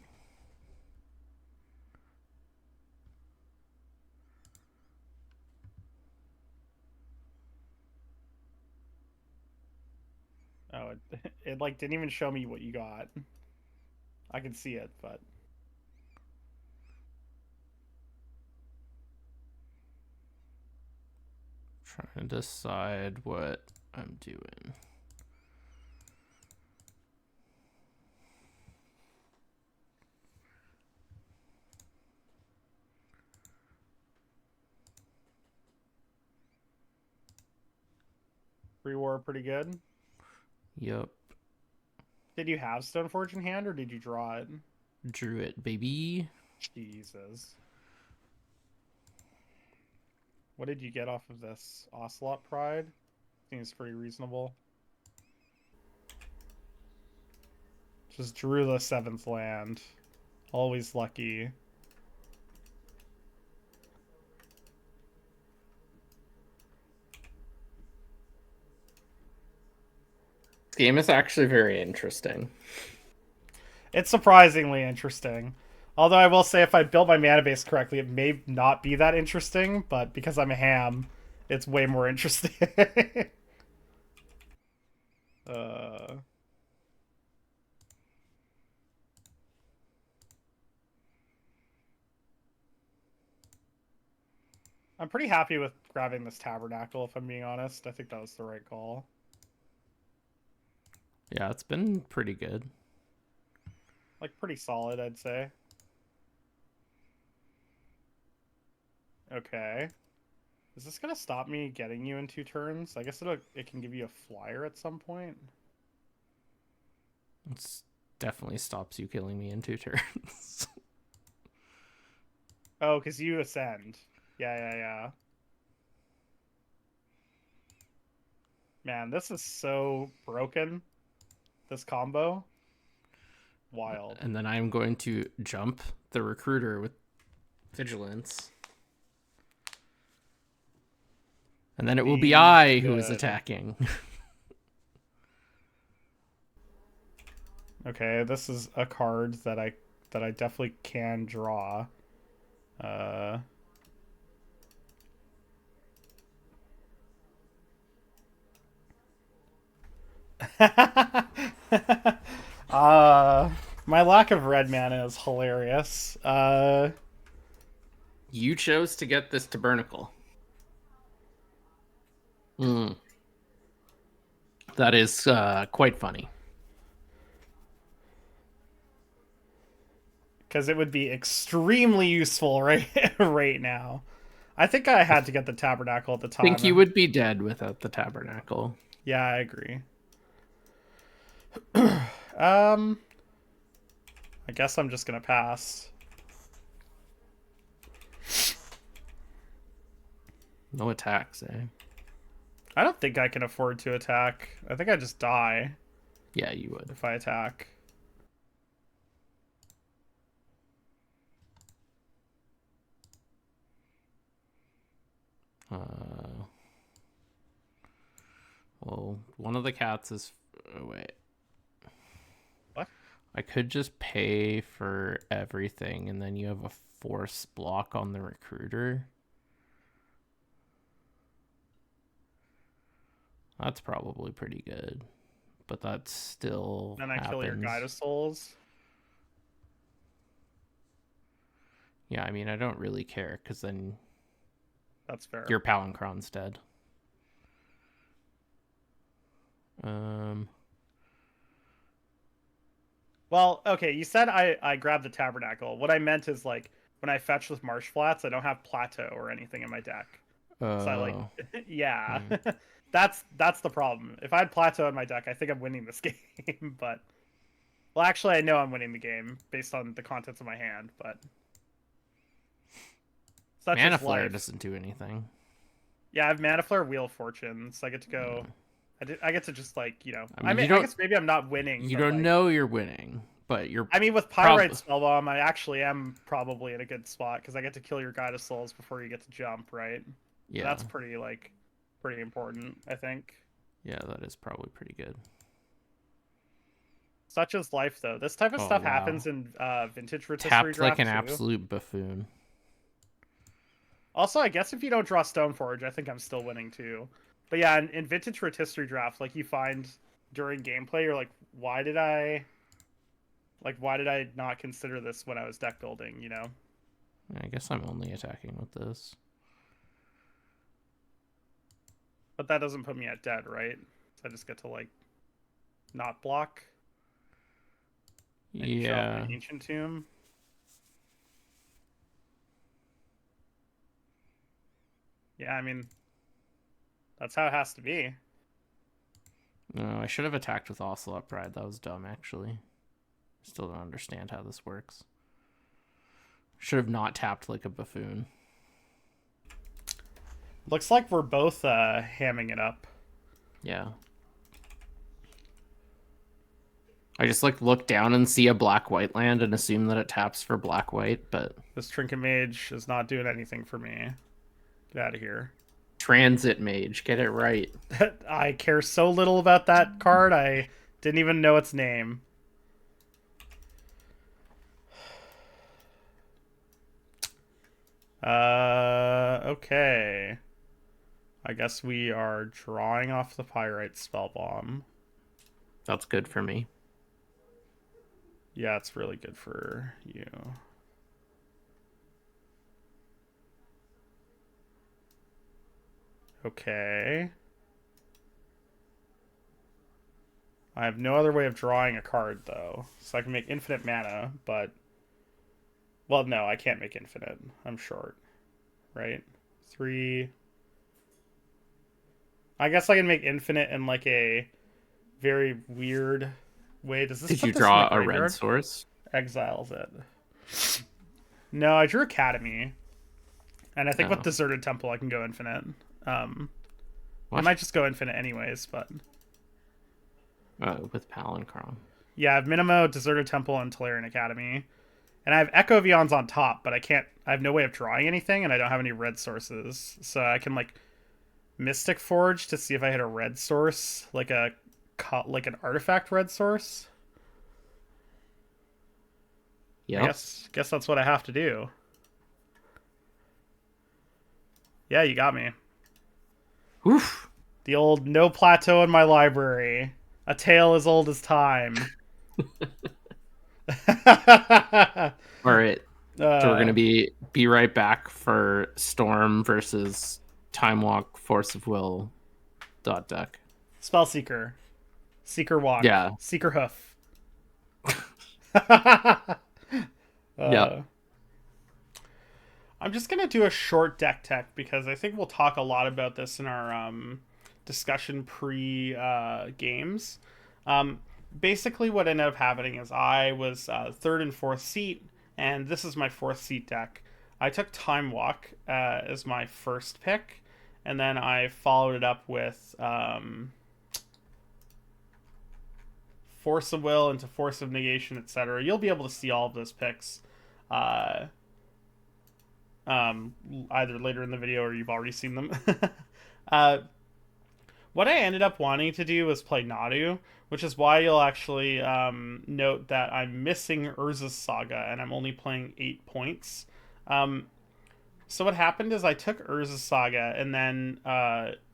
C: Oh, it like didn't even show me what you got. I can see it, but
B: trying to decide what I'm doing.
C: pre-war pretty good.
B: Yep.
C: Did you have Stoneforge in hand, or did you draw it?
B: Drew it, baby.
C: Jesus. What did you get off of this? Ocelot Pride? Seems pretty reasonable. Just drew the 7th land. Always lucky.
B: This game is actually very interesting.
C: It's surprisingly interesting. Although I will say, if I built my mana base correctly, it may not be that interesting, but because I'm a ham, it's way more interesting. uh... I'm pretty happy with grabbing this Tabernacle, if I'm being honest. I think that was the right call.
B: Yeah, it's been pretty good.
C: Like, pretty solid, I'd say. Okay. Is this gonna stop me getting you in 2 turns? I guess it can give you a flyer at some point.
B: It definitely stops you killing me in 2 turns.
C: Oh, because you ascend. Yeah. Man, this is so broken. This combo. Wild.
B: And then I'm going to jump the recruiter with vigilance. And then it will be I who is attacking.
C: Okay, this is a card that I definitely can draw. Uh uh my lack of red mana is hilarious.
B: You chose to get this tabernacle. Hmm. That is quite funny.
C: Because it would be extremely useful right now. I think I had to get the tabernacle at the
B: I think you
C: time.
B: would be dead without the tabernacle.
C: Yeah, I agree. Um, I guess I'm just gonna pass.
B: No attacks, eh?
C: I don't think I can afford to attack. I think I just die
B: Yeah, you would.
C: if I attack.
B: Well, one of the cats is. Oh, wait.
C: What?
B: I could just pay for everything, and then you have a force block on the recruiter. That's probably pretty good, but that still
C: Then I
B: happens.
C: kill your Guide of Souls.
B: Yeah, I mean, I don't really care, because then
C: That's fair.
B: your Palancron's dead.
C: Well, okay, you said I grabbed the tabernacle. What I meant is like when I fetch with Marsh Flats, I don't have Plateau or anything in my deck. So I like, yeah, that's the problem. If I had Plateau in my deck, I think I'm winning this game. But well, actually, I know I'm winning the game based on the contents of my hand. But such
B: Mana
C: is
B: Flare
C: life.
B: doesn't do anything.
C: Yeah, I have Mana Flare, Wheel of Fortune, so I get to go. I get to just like
B: I mean,
C: I guess maybe I'm not winning.
B: You
C: but,
B: don't
C: like,
B: know you're winning, but you're.
C: I mean, with Pyrite Spellbomb, I actually am probably in a good spot because I get to kill your Guide of Souls before you get to jump, right?
B: Yeah,
C: That's pretty important, I think.
B: Yeah, that is probably pretty good.
C: Such is life, though. This type of stuff happens in Vintage Rotisserie
B: Tapped like
C: Draft
B: an
C: too.
B: absolute buffoon.
C: Also, I guess if you don't draw Stoneforge, I think I'm still winning too. But yeah, in Vintage Rotisserie Draft, like you find during gameplay, you're like, why did I not consider this when I was deck building?
B: I guess I'm only attacking with this.
C: But that doesn't put me at dead, right? So I just get to like not block. And
B: Yeah.
C: Ancient Tomb. Yeah, I mean, that's how it has to be.
B: No, I should have attacked with Ocelot Pride. That was dumb, actually. Still don't understand how this works. Should have not tapped like a buffoon.
C: Looks like we're both hamming it up.
B: Yeah. I just like look down and see a black-white land and assume that it taps for black-white, but
C: This Trinket Mage is not doing anything for me. Get out of here.
B: Transit Mage, get it right.
C: I care so little about that card, I didn't even know its name. Okay. I guess we are drawing off the Pyrite Spellbomb.
B: That's good for me.
C: Yeah, it's really good for you. Okay. I have no other way of drawing a card, though. So I can make infinite mana, but... Well, no, I can't make infinite. I'm short. Right? 3... I guess I can make infinite in, like, a very weird way. Does this
B: Did
C: put
B: you
C: this in
B: draw
C: the
B: a
C: graveyard?
B: red source?
C: Exiles it. No, I drew Academy. And I think with Deserted Temple I can go infinite. I might just go infinite anyways, but...
B: With Palancron.
C: Yeah, I have Minimo, Deserted Temple, and Tolarian Academy. And I have Echo Vions on top, but I have no way of drawing anything, and I don't have any red sources. So I can, like, Mystic Forge to see if I hit a red source, like an artifact red source. I guess that's what I have to do. Yeah, you got me.
B: Oof.
C: The old no plateau in my library. A tale as old as time.
B: All right. So we're gonna be right back for Storm versus Time Walk Force of Will .deck.
C: Spell Seeker. Seeker Walk.
B: Yeah.
C: Seeker Hoof.
B: Yeah.
C: I'm just gonna do a short deck tech because I think we'll talk a lot about this in our discussion pre games. Basically, what ended up happening is I was third and fourth seat, and this is my fourth seat deck. I took Time Walk as my first pick, and then I followed it up with Force of Will into Force of Negation, etc. You'll be able to see all of those picks either later in the video or you've already seen them. What I ended up wanting to do was play Nadu, which is why you'll actually note that I'm missing Urza's Saga and I'm only playing 8 points. So what happened is I took Urza's Saga and then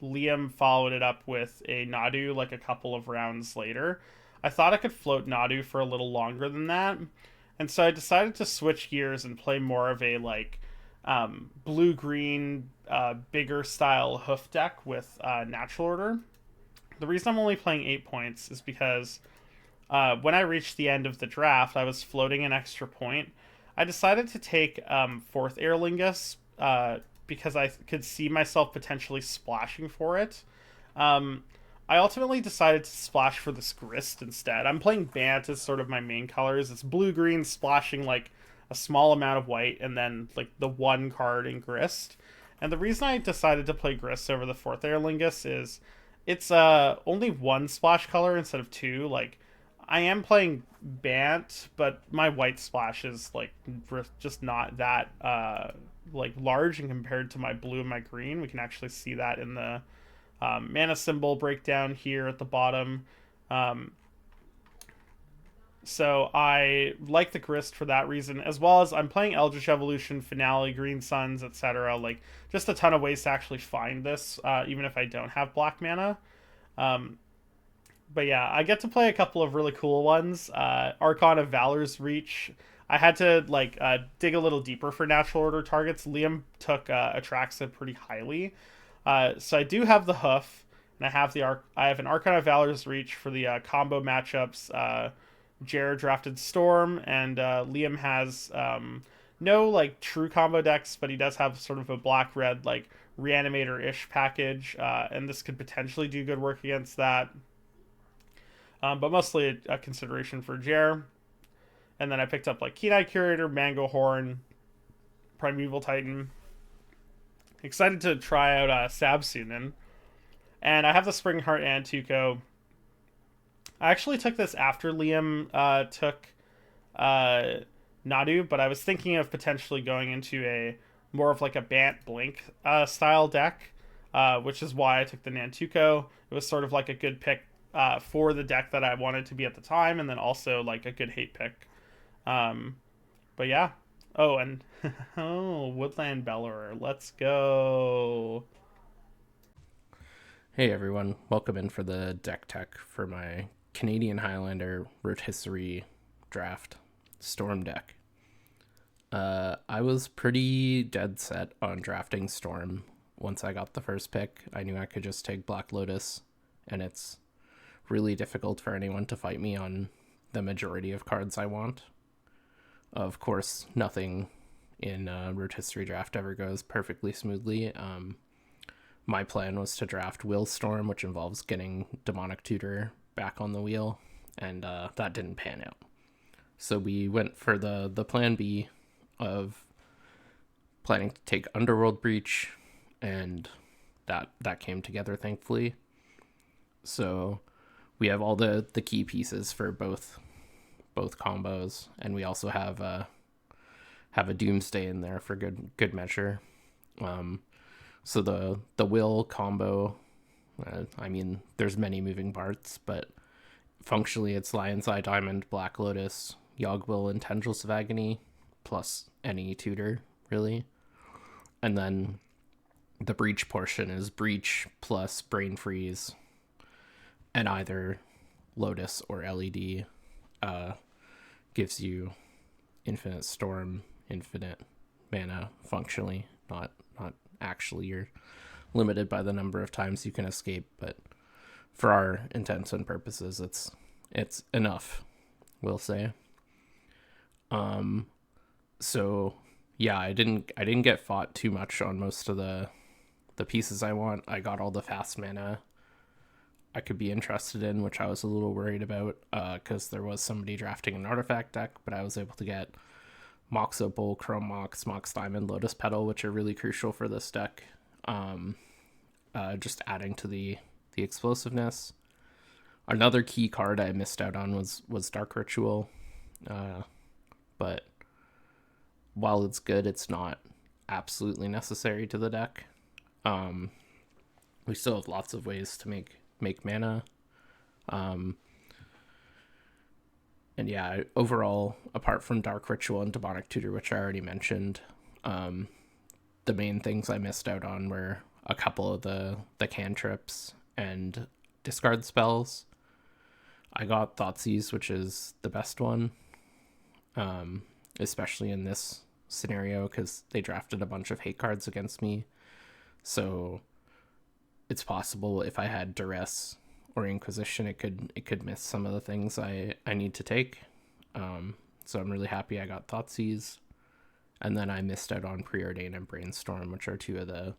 C: Liam followed it up with a Nadu like a couple of rounds later. I thought I could float Nadu for a little longer than that, and so I decided to switch gears and play more of a like blue-green, bigger style hoof deck with Natural Order. The reason I'm only playing 8 points is because when I reached the end of the draft, I was floating an extra point. I decided to take 4th Aer Lingus because I could see myself potentially splashing for it. I ultimately decided to splash for this Grist instead. I'm playing Bant as sort of my main colors. It's blue-green splashing like a small amount of white and then like the one card in Grist. And the reason I decided to play Grist over the 4th Aer Lingus is it's only one splash color instead of 2. Like, I am playing Bant, but my white splash is like just not that like large and compared to my blue and my green. We can actually see that in the mana symbol breakdown here at the bottom. So I like the Grist for that reason, as well as I'm playing Eldritch Evolution, Finale, Green Suns, etc. Like, just a ton of ways to actually find this, even if I don't have black mana. But yeah, I get to play a couple of really cool ones. Archon of Valor's Reach. I had to like dig a little deeper for Natural Order targets. Liam took Atraxa pretty highly. So I do have the Hoof, and I have an Archon of Valor's Reach for the combo matchups. Jer drafted Storm, and Liam has no like true combo decks, but he does have sort of a black-red like Reanimator-ish package, and this could potentially do good work against that. But mostly a consideration for Jer. And then I picked up like Keen-Eye Curator, Mango Horn, Primeval Titan. Excited to try out Sabsunin. And I have the Spring Heart and Tuco. I actually took this after Liam took Nadu, but I was thinking of potentially going into a more of like a Bant Blink style deck, which is why I took the Nantuko. It was sort of like a good pick for the deck that I wanted to be at the time, and then also like a good hate pick. But yeah. Oh, and Woodland Bellower. Let's go.
B: Hey everyone, welcome in for the deck tech for my Canadian Highlander Rotisserie draft Storm deck. I was pretty dead set on drafting Storm. Once I got the first pick, I knew I could just take Black Lotus, and it's really difficult for anyone to fight me on the majority of cards I want. Of course, nothing in Rotisserie draft ever goes perfectly smoothly. My plan was to draft Will Storm, which involves getting Demonic Tutor back on the wheel, and that didn't pan out. So we went for the plan B of planning to take Underworld Breach, and that came together, thankfully. So we have all the key pieces for both combos, and we also have a Doomsday in there for good measure. So the Will combo, I mean, there's many moving parts, but functionally it's Lion's Eye Diamond, Black Lotus, Yogg-Will and Tendrils of Agony, plus any tutor, really. And then the breach portion is breach plus brain freeze, and either Lotus or LED gives you infinite storm, infinite mana functionally, not actually. You're limited by the number of times you can escape, but for our intents and purposes, it's enough, we'll say. So yeah, I didn't get fought too much on most of the pieces I want. I got all the fast mana I could be interested in, which I was a little worried about, because there was somebody drafting an artifact deck, but I was able to get Mox Opal, Chrome Mox, Mox Diamond, Lotus Petal, which are really crucial for this deck. Just adding to the explosiveness. Another key card I missed out on was Dark Ritual, but while it's good, it's not absolutely necessary to the deck. We still have lots of ways to make mana. And yeah, overall, apart from Dark Ritual and Demonic Tutor, which I already mentioned, the main things I missed out on were a couple of the cantrips and discard spells. I got Thoughtseize, which is the best one, especially in this scenario, because they drafted a bunch of hate cards against me. So it's possible if I had Duress or Inquisition, it could miss some of the things I need to take. So I'm really happy I got Thoughtseize. And then I missed out on Preordain and Brainstorm, which are two of the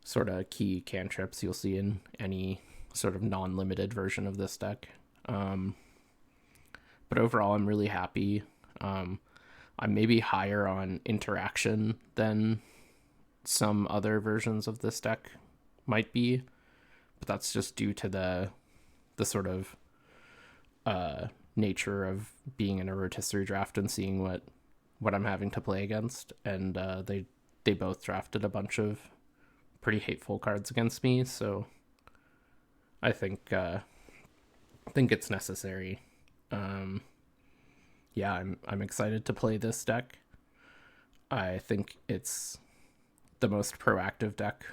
B: sort of key cantrips you'll see in any sort of non-limited version of this deck. But overall, I'm really happy. I'm maybe higher on interaction than some other versions of this deck might be, but that's just due to the sort of nature of being in a rotisserie draft and seeing what I'm having to play against. And they both drafted a bunch of pretty hateful cards against me, so I think it's necessary. Yeah, I'm excited to play this deck. I think it's the most proactive deck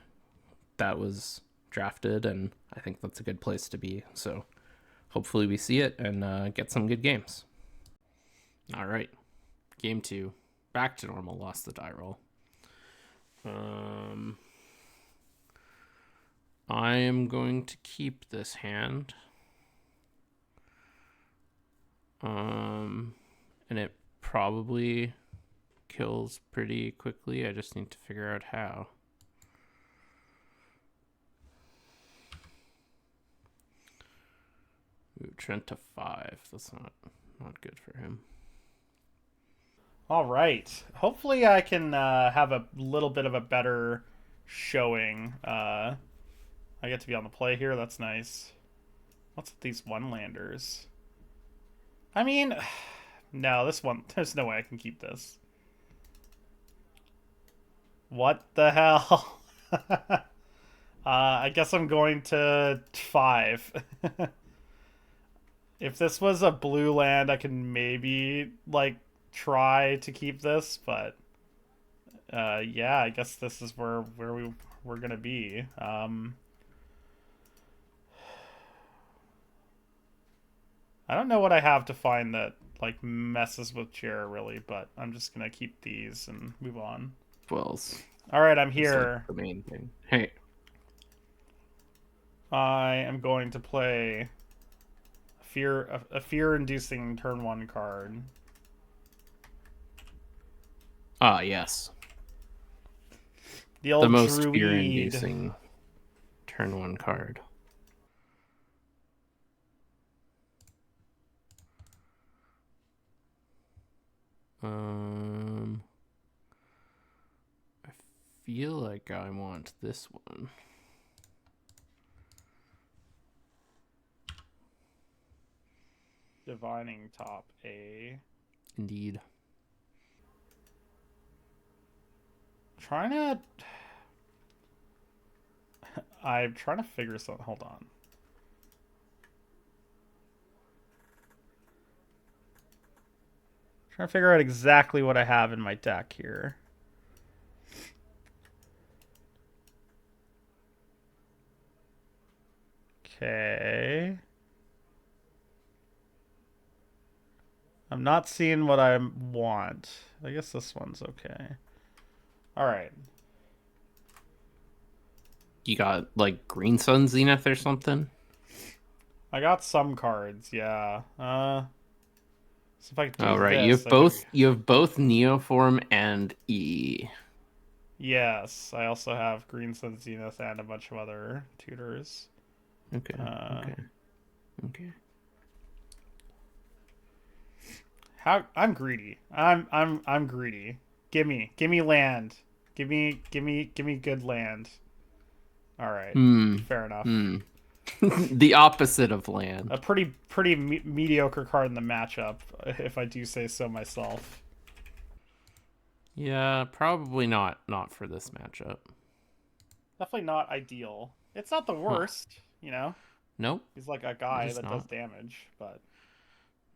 B: that was drafted, and I think that's a good place to be. So hopefully we see it and get some good games. All right, game 2, back to normal. Lost the die roll. I am going to keep this hand. And it probably kills pretty quickly. I just need to figure out how. Ooh, Trent to 5. That's not good for him.
C: All right. Hopefully I can have a little bit of a better showing. I get to be on the play here. That's nice. What's with these one-landers? I mean, no, this one, there's no way I can keep this. What the hell? I guess I'm going to 5. If this was a blue land, I could maybe, like, try to keep this, but yeah, I guess this is where we're gonna be. I don't know what I have to find that like messes with Jer really, but I'm just gonna keep these and move on.
B: Wells.
C: All right, I'm here.
B: Like the main thing. Hey,
C: I am going to play a fear-inducing turn 1 card.
B: Ah, yes.
C: The old
B: most
C: druid.
B: fear-inducing turn 1 card. I feel like I want this one.
C: Divining Top A.
B: Indeed.
C: I'm trying to figure something. Hold on. Trying to figure out exactly what I have in my deck here. Okay. I'm not seeing what I want. I guess this one's okay. All right.
B: You got like Green Sun Zenith or something?
C: I got some cards, yeah. So if I do
B: Oh right,
C: this,
B: you have both Neoform and E.
C: Yes, I also have Green Sun Zenith and a bunch of other tutors.
B: Okay. Okay.
C: How I'm greedy. I'm greedy. Give me land. Give me good land. All right. Fair enough.
B: The opposite of land.
C: A pretty mediocre card in the matchup, if I do say so myself.
B: Yeah, probably not for this matchup.
C: Definitely not ideal. It's not the worst,
B: Nope.
C: He's like a guy that does damage, but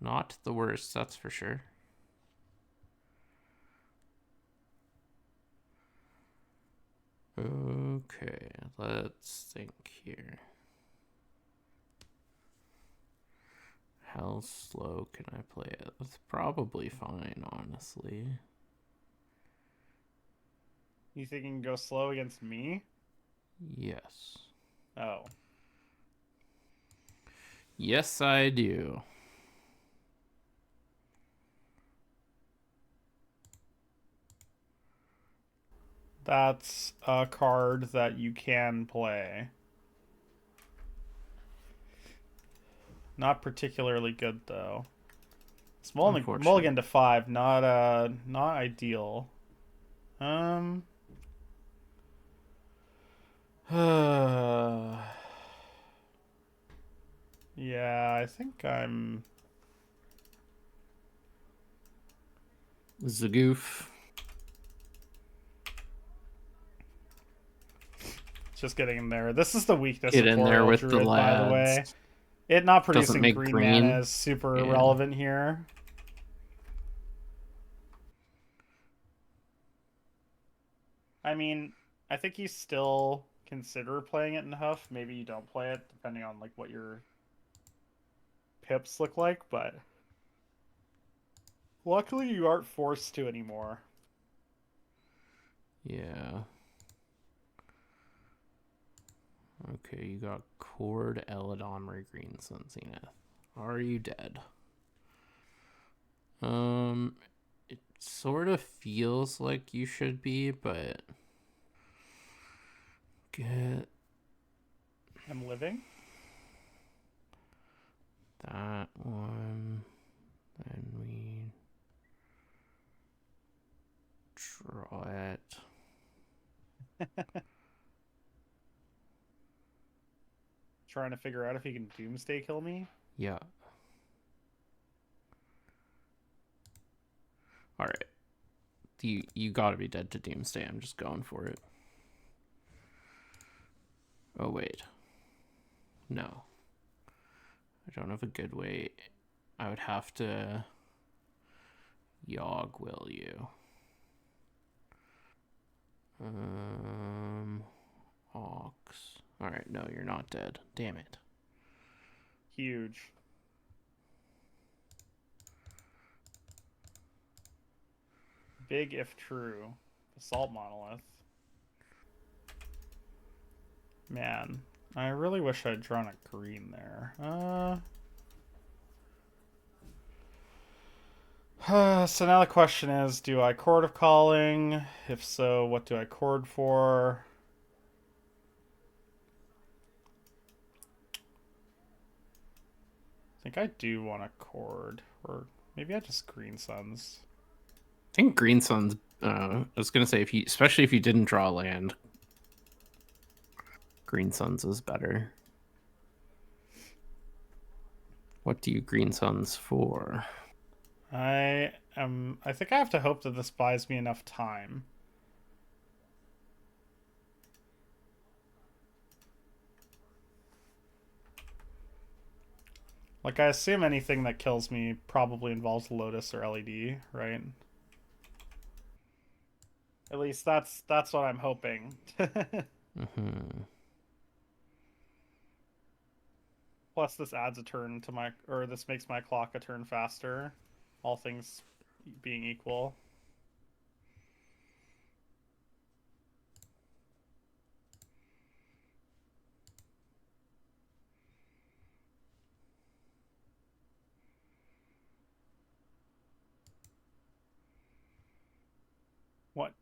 B: not the worst, that's for sure. Okay, let's think here. How slow can I play it? That's probably fine, honestly.
C: you think you can go slow against me?
B: Yes.
C: Oh.
B: Yes, I do.
C: That's a card that you can play. Not particularly good though. It's mulligan to 5, not ideal. Yeah, I think I'm
B: Zagoof.
C: just getting in there. This is the weakness
B: Get
C: of
B: in there
C: Boreal
B: with
C: Druid,
B: the
C: by the way.
B: lads.
C: It not
B: Doesn't
C: producing
B: make
C: green
B: green.
C: mana is super relevant here. I mean, I think you still consider playing it in Huff. Maybe you don't play it, depending on like what your pips look like, but luckily you aren't forced to anymore.
B: Yeah. Okay, you got Cord, Eladamri, Green Sun, Zenith. Are you dead? It sort of feels like you should be, but get
C: I'm living.
B: that one. Then we draw it.
C: Trying to figure out if he can Doomsday kill me.
B: Yeah. All right. You gotta be dead to Doomsday. I'm just going for it. Oh wait. No. I don't have a good way. I would have to Yogg will you. Ox. Alright, no, you're not dead. Damn it.
C: Huge. Big if true. Assault Monolith. Man, I really wish I'd drawn a green there. So now the question is, do I Chord of Calling? If so, what do I chord for? I think I do want to chord, or maybe I just Green Suns.
B: I think Green Sun's I was gonna say especially if you didn't draw land, Green Suns is better. What do you Green Suns for?
C: I think I have to hope that this buys me enough time. Like, I assume anything that kills me probably involves Lotus or LED, right? At least that's what I'm hoping.
B: Mm-hmm.
C: Plus, this adds a turn to my, or this makes my clock a turn faster, all things being equal. What?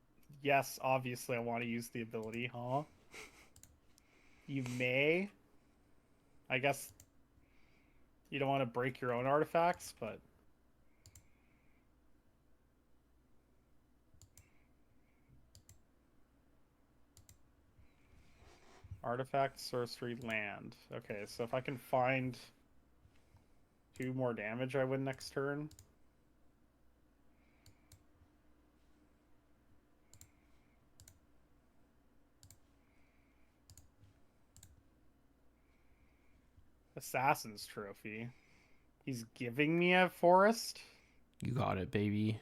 C: Yes, obviously I want to use the ability, huh? You may. I guess you don't want to break your own artifacts, but artifact, sorcery, land. Okay, so if I can find 2 more damage, I win next turn. Assassin's Trophy. He's giving me a forest?
B: You got it, baby.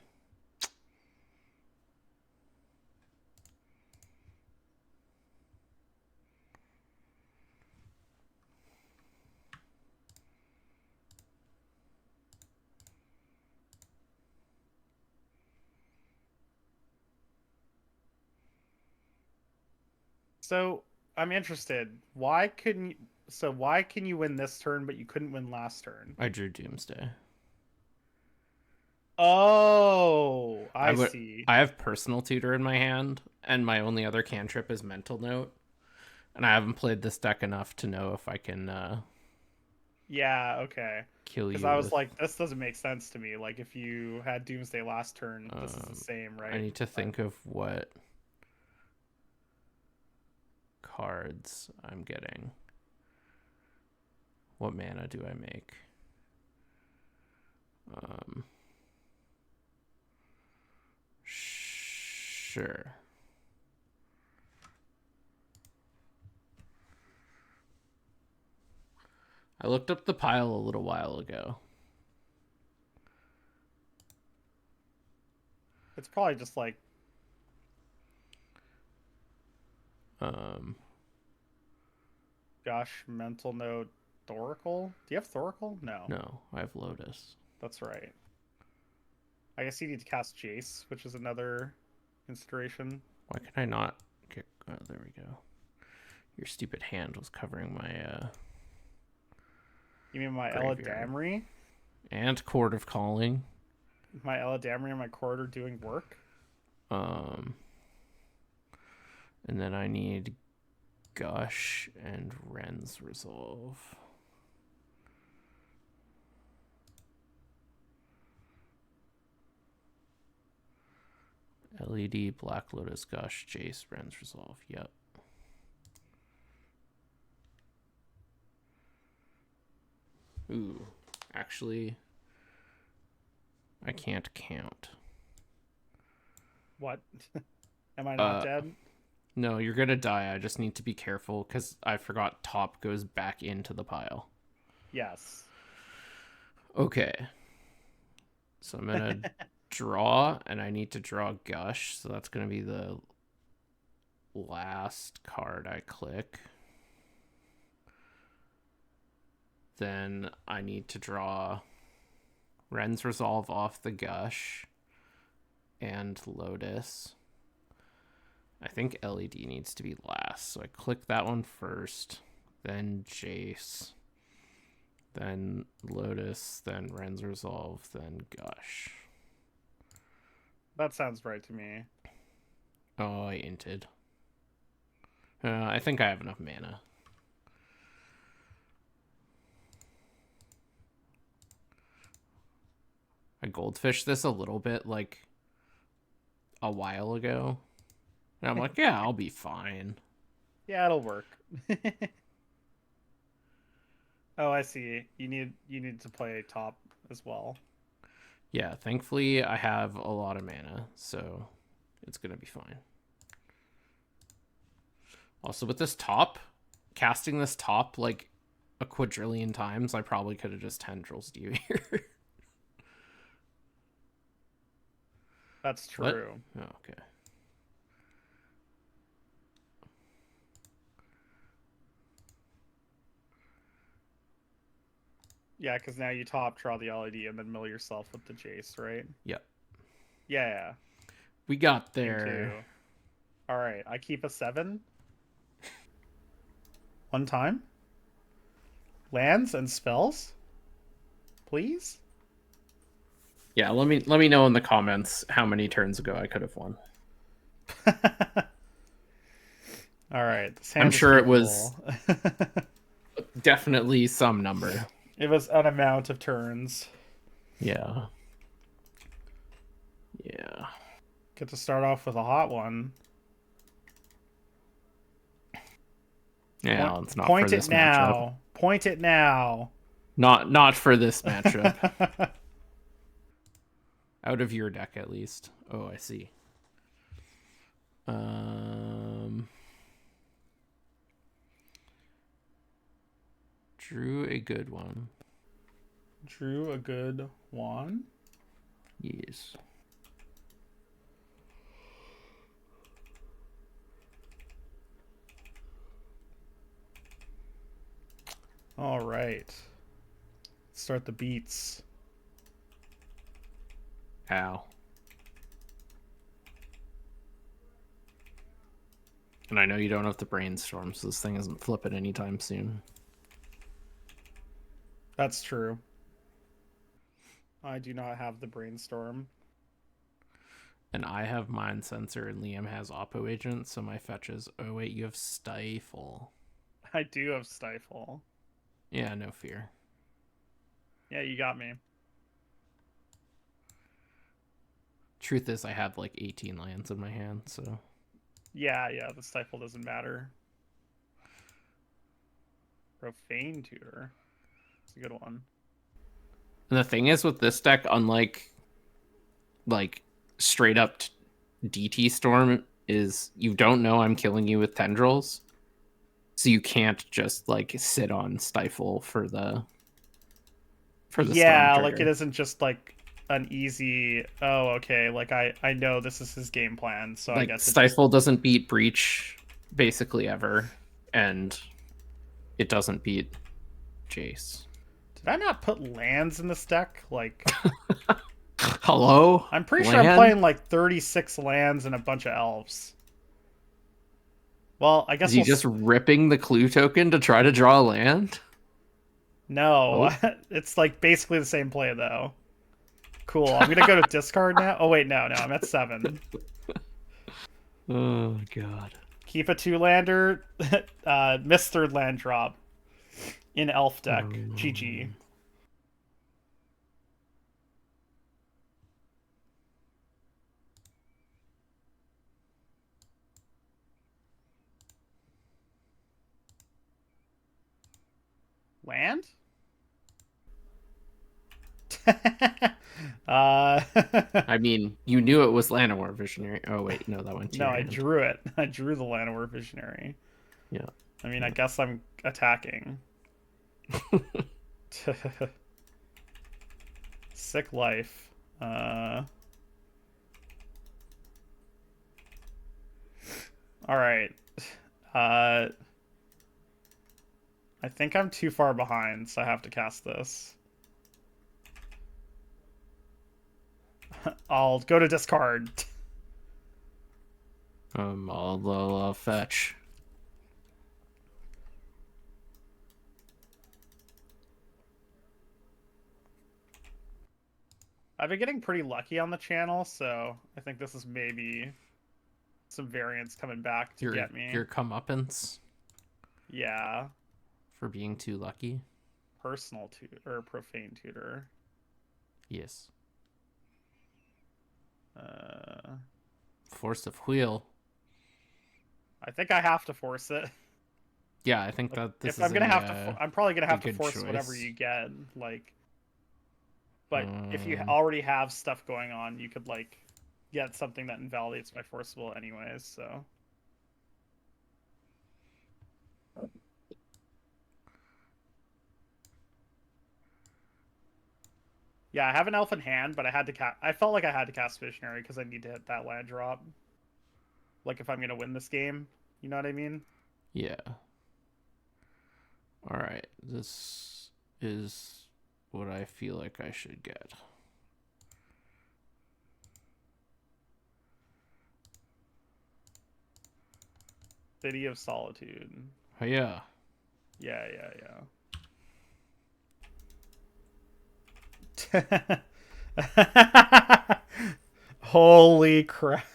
C: So, I'm interested. Why can you win this turn but you couldn't win last turn?
B: I drew Doomsday.
C: Oh,
B: I
C: I
B: would.
C: see.
B: I have Personal Tutor in my hand, and my only other cantrip is Mental Note. And I haven't played this deck enough to know if I can
C: Yeah, okay.
B: kill
C: Because
B: you
C: I was
B: with.
C: like, this doesn't make sense to me. Like, if you had Doomsday last turn, this is the same,
B: I
C: right?
B: need to
C: But
B: think of what cards I'm getting. What mana do I make? Sure. I looked up the pile a little while ago.
C: it's probably just like,
B: Um,
C: gosh, mental note, Thoracle? Do you have Thoracle? No,
B: no, I have Lotus.
C: that's right. I guess you need to cast Jace, which is another consideration.
B: Why can I not get? Oh, there we go. Your stupid hand was covering my
C: You mean my
B: graveyard.
C: Eladamri?
B: And Court of Calling.
C: My Eladamri and my Corridor doing work?
B: Um, and then I need Gush and Ren's Resolve. LED, Black Lotus, Gush, Jace, Ren's Resolve. Yep. Ooh, actually, I can't count.
C: What? Am I not
B: Uh,
C: dead?
B: no, you're gonna die. I just need to be careful because I forgot top goes back into the pile.
C: Yes.
B: Okay. So I'm gonna draw, and I need to draw Gush. So that's gonna be the last card I click. Then I need to draw Ren's Resolve off the Gush and Lotus. I think LED needs to be last. So I click that one first, then Jace, then Lotus, then Ren's Resolve, then Gush.
C: That sounds right to me.
B: Oh, I inted. I think I have enough mana. I goldfished this a little bit like a while ago. And I'm like, yeah, I'll be fine.
C: Yeah, it'll work. Oh, I see. You need to play top as well.
B: Yeah, thankfully I have a lot of mana, so it's gonna be fine. Also with this top, casting this top, like a quadrillion times, I probably could have just tendrils you here.
C: That's
B: What?
C: true.
B: Oh, okay.
C: Yeah, because now you top draw the LED and then mill yourself with the Jace, right?
B: Yep.
C: Yeah.
B: We got
C: Game
B: there.
C: 2. All right, I keep a 7. One time. Lands and spells, please.
B: Yeah, let me know in the comments how many turns ago I could have won.
C: All right, this
B: I'm
C: hand is
B: sure it was
C: capable.
B: definitely some number.
C: It was an amount of turns.
B: Yeah. Yeah.
C: Get to start off with a hot one.
B: Yeah, it's not
C: Point
B: for
C: it
B: this
C: now.
B: matchup.
C: Point it now.
B: Not for this matchup. Out of your deck, at least. Oh, I see. Drew a good one.
C: Drew a good one.
B: Yes.
C: All right. Start the beats.
B: Ow. And I know you don't have to brainstorm, so this thing isn't flipping anytime soon.
C: That's true. I do not have the brainstorm.
B: And I have Mind Sensor and Liam has Oppo Agent, so my fetches. Oh, wait, you have Stifle.
C: I do have Stifle.
B: Yeah, no fear.
C: Yeah, you got me.
B: Truth is, I have like 18 lands in my hand, so.
C: Yeah, the Stifle doesn't matter. Profane Tutor. It's a good one.
B: And the thing is with this deck, unlike like straight up DT Storm, is you don't know I'm killing you with tendrils. So you can't just like sit on Stifle for the
C: yeah,
B: storm
C: like
B: trigger.
C: it isn't just like an easy, oh, okay, like I know this is his game plan, so
B: Like
C: I get to
B: Stifle doesn't beat Breach basically ever, and it doesn't beat Jace.
C: Did I not put lands in this deck? Like
B: Hello?
C: I'm pretty sure I'm
B: Land?
C: playing like 36 lands and a bunch of elves. Well, I guess
B: Is he
C: we'll
B: just ripping the clue token to try to draw a land?
C: No,
B: Oh.
C: it's like basically the same play though. Cool. I'm gonna go to discard now. Oh wait, no, I'm at 7.
B: Oh god.
C: Keep a 2-lander. Miss third land drop in elf deck. GG. Land?
B: I mean, you knew it was Llanowar Visionary. Oh wait, no, that went to
C: No,
B: your
C: I
B: hand.
C: drew it. I drew the Llanowar Visionary.
B: Yeah.
C: I mean, I guess I'm attacking. Sick life. All right. I think I'm too far behind, so I have to cast this. I'll go to discard.
B: I'll fetch.
C: I've been getting pretty lucky on the channel, so I think this is maybe some variance coming back to get me.
B: Your comeuppance
C: Yeah.
B: for being too lucky.
C: Personal tutor or profane tutor.
B: Yes.
C: Uh,
B: Force of Wheel.
C: I think I have to force it.
B: Yeah, I think
C: Like,
B: that this
C: if
B: is
C: I'm gonna
B: a,
C: have to, I'm probably gonna have to
B: good
C: force
B: choice.
C: whatever you get. Like, but if you already have stuff going on, you could like get something that invalidates my forcible anyways. So. Yeah, I have an elf in hand, but I had to cast. I felt like I had to cast Visionary because I need to hit that land drop. Like if I'm gonna win this game, you know what I mean?
B: Yeah. All right. This is what I feel like I should get.
C: City of Solitude.
B: Oh yeah.
C: Yeah, yeah. Holy crap.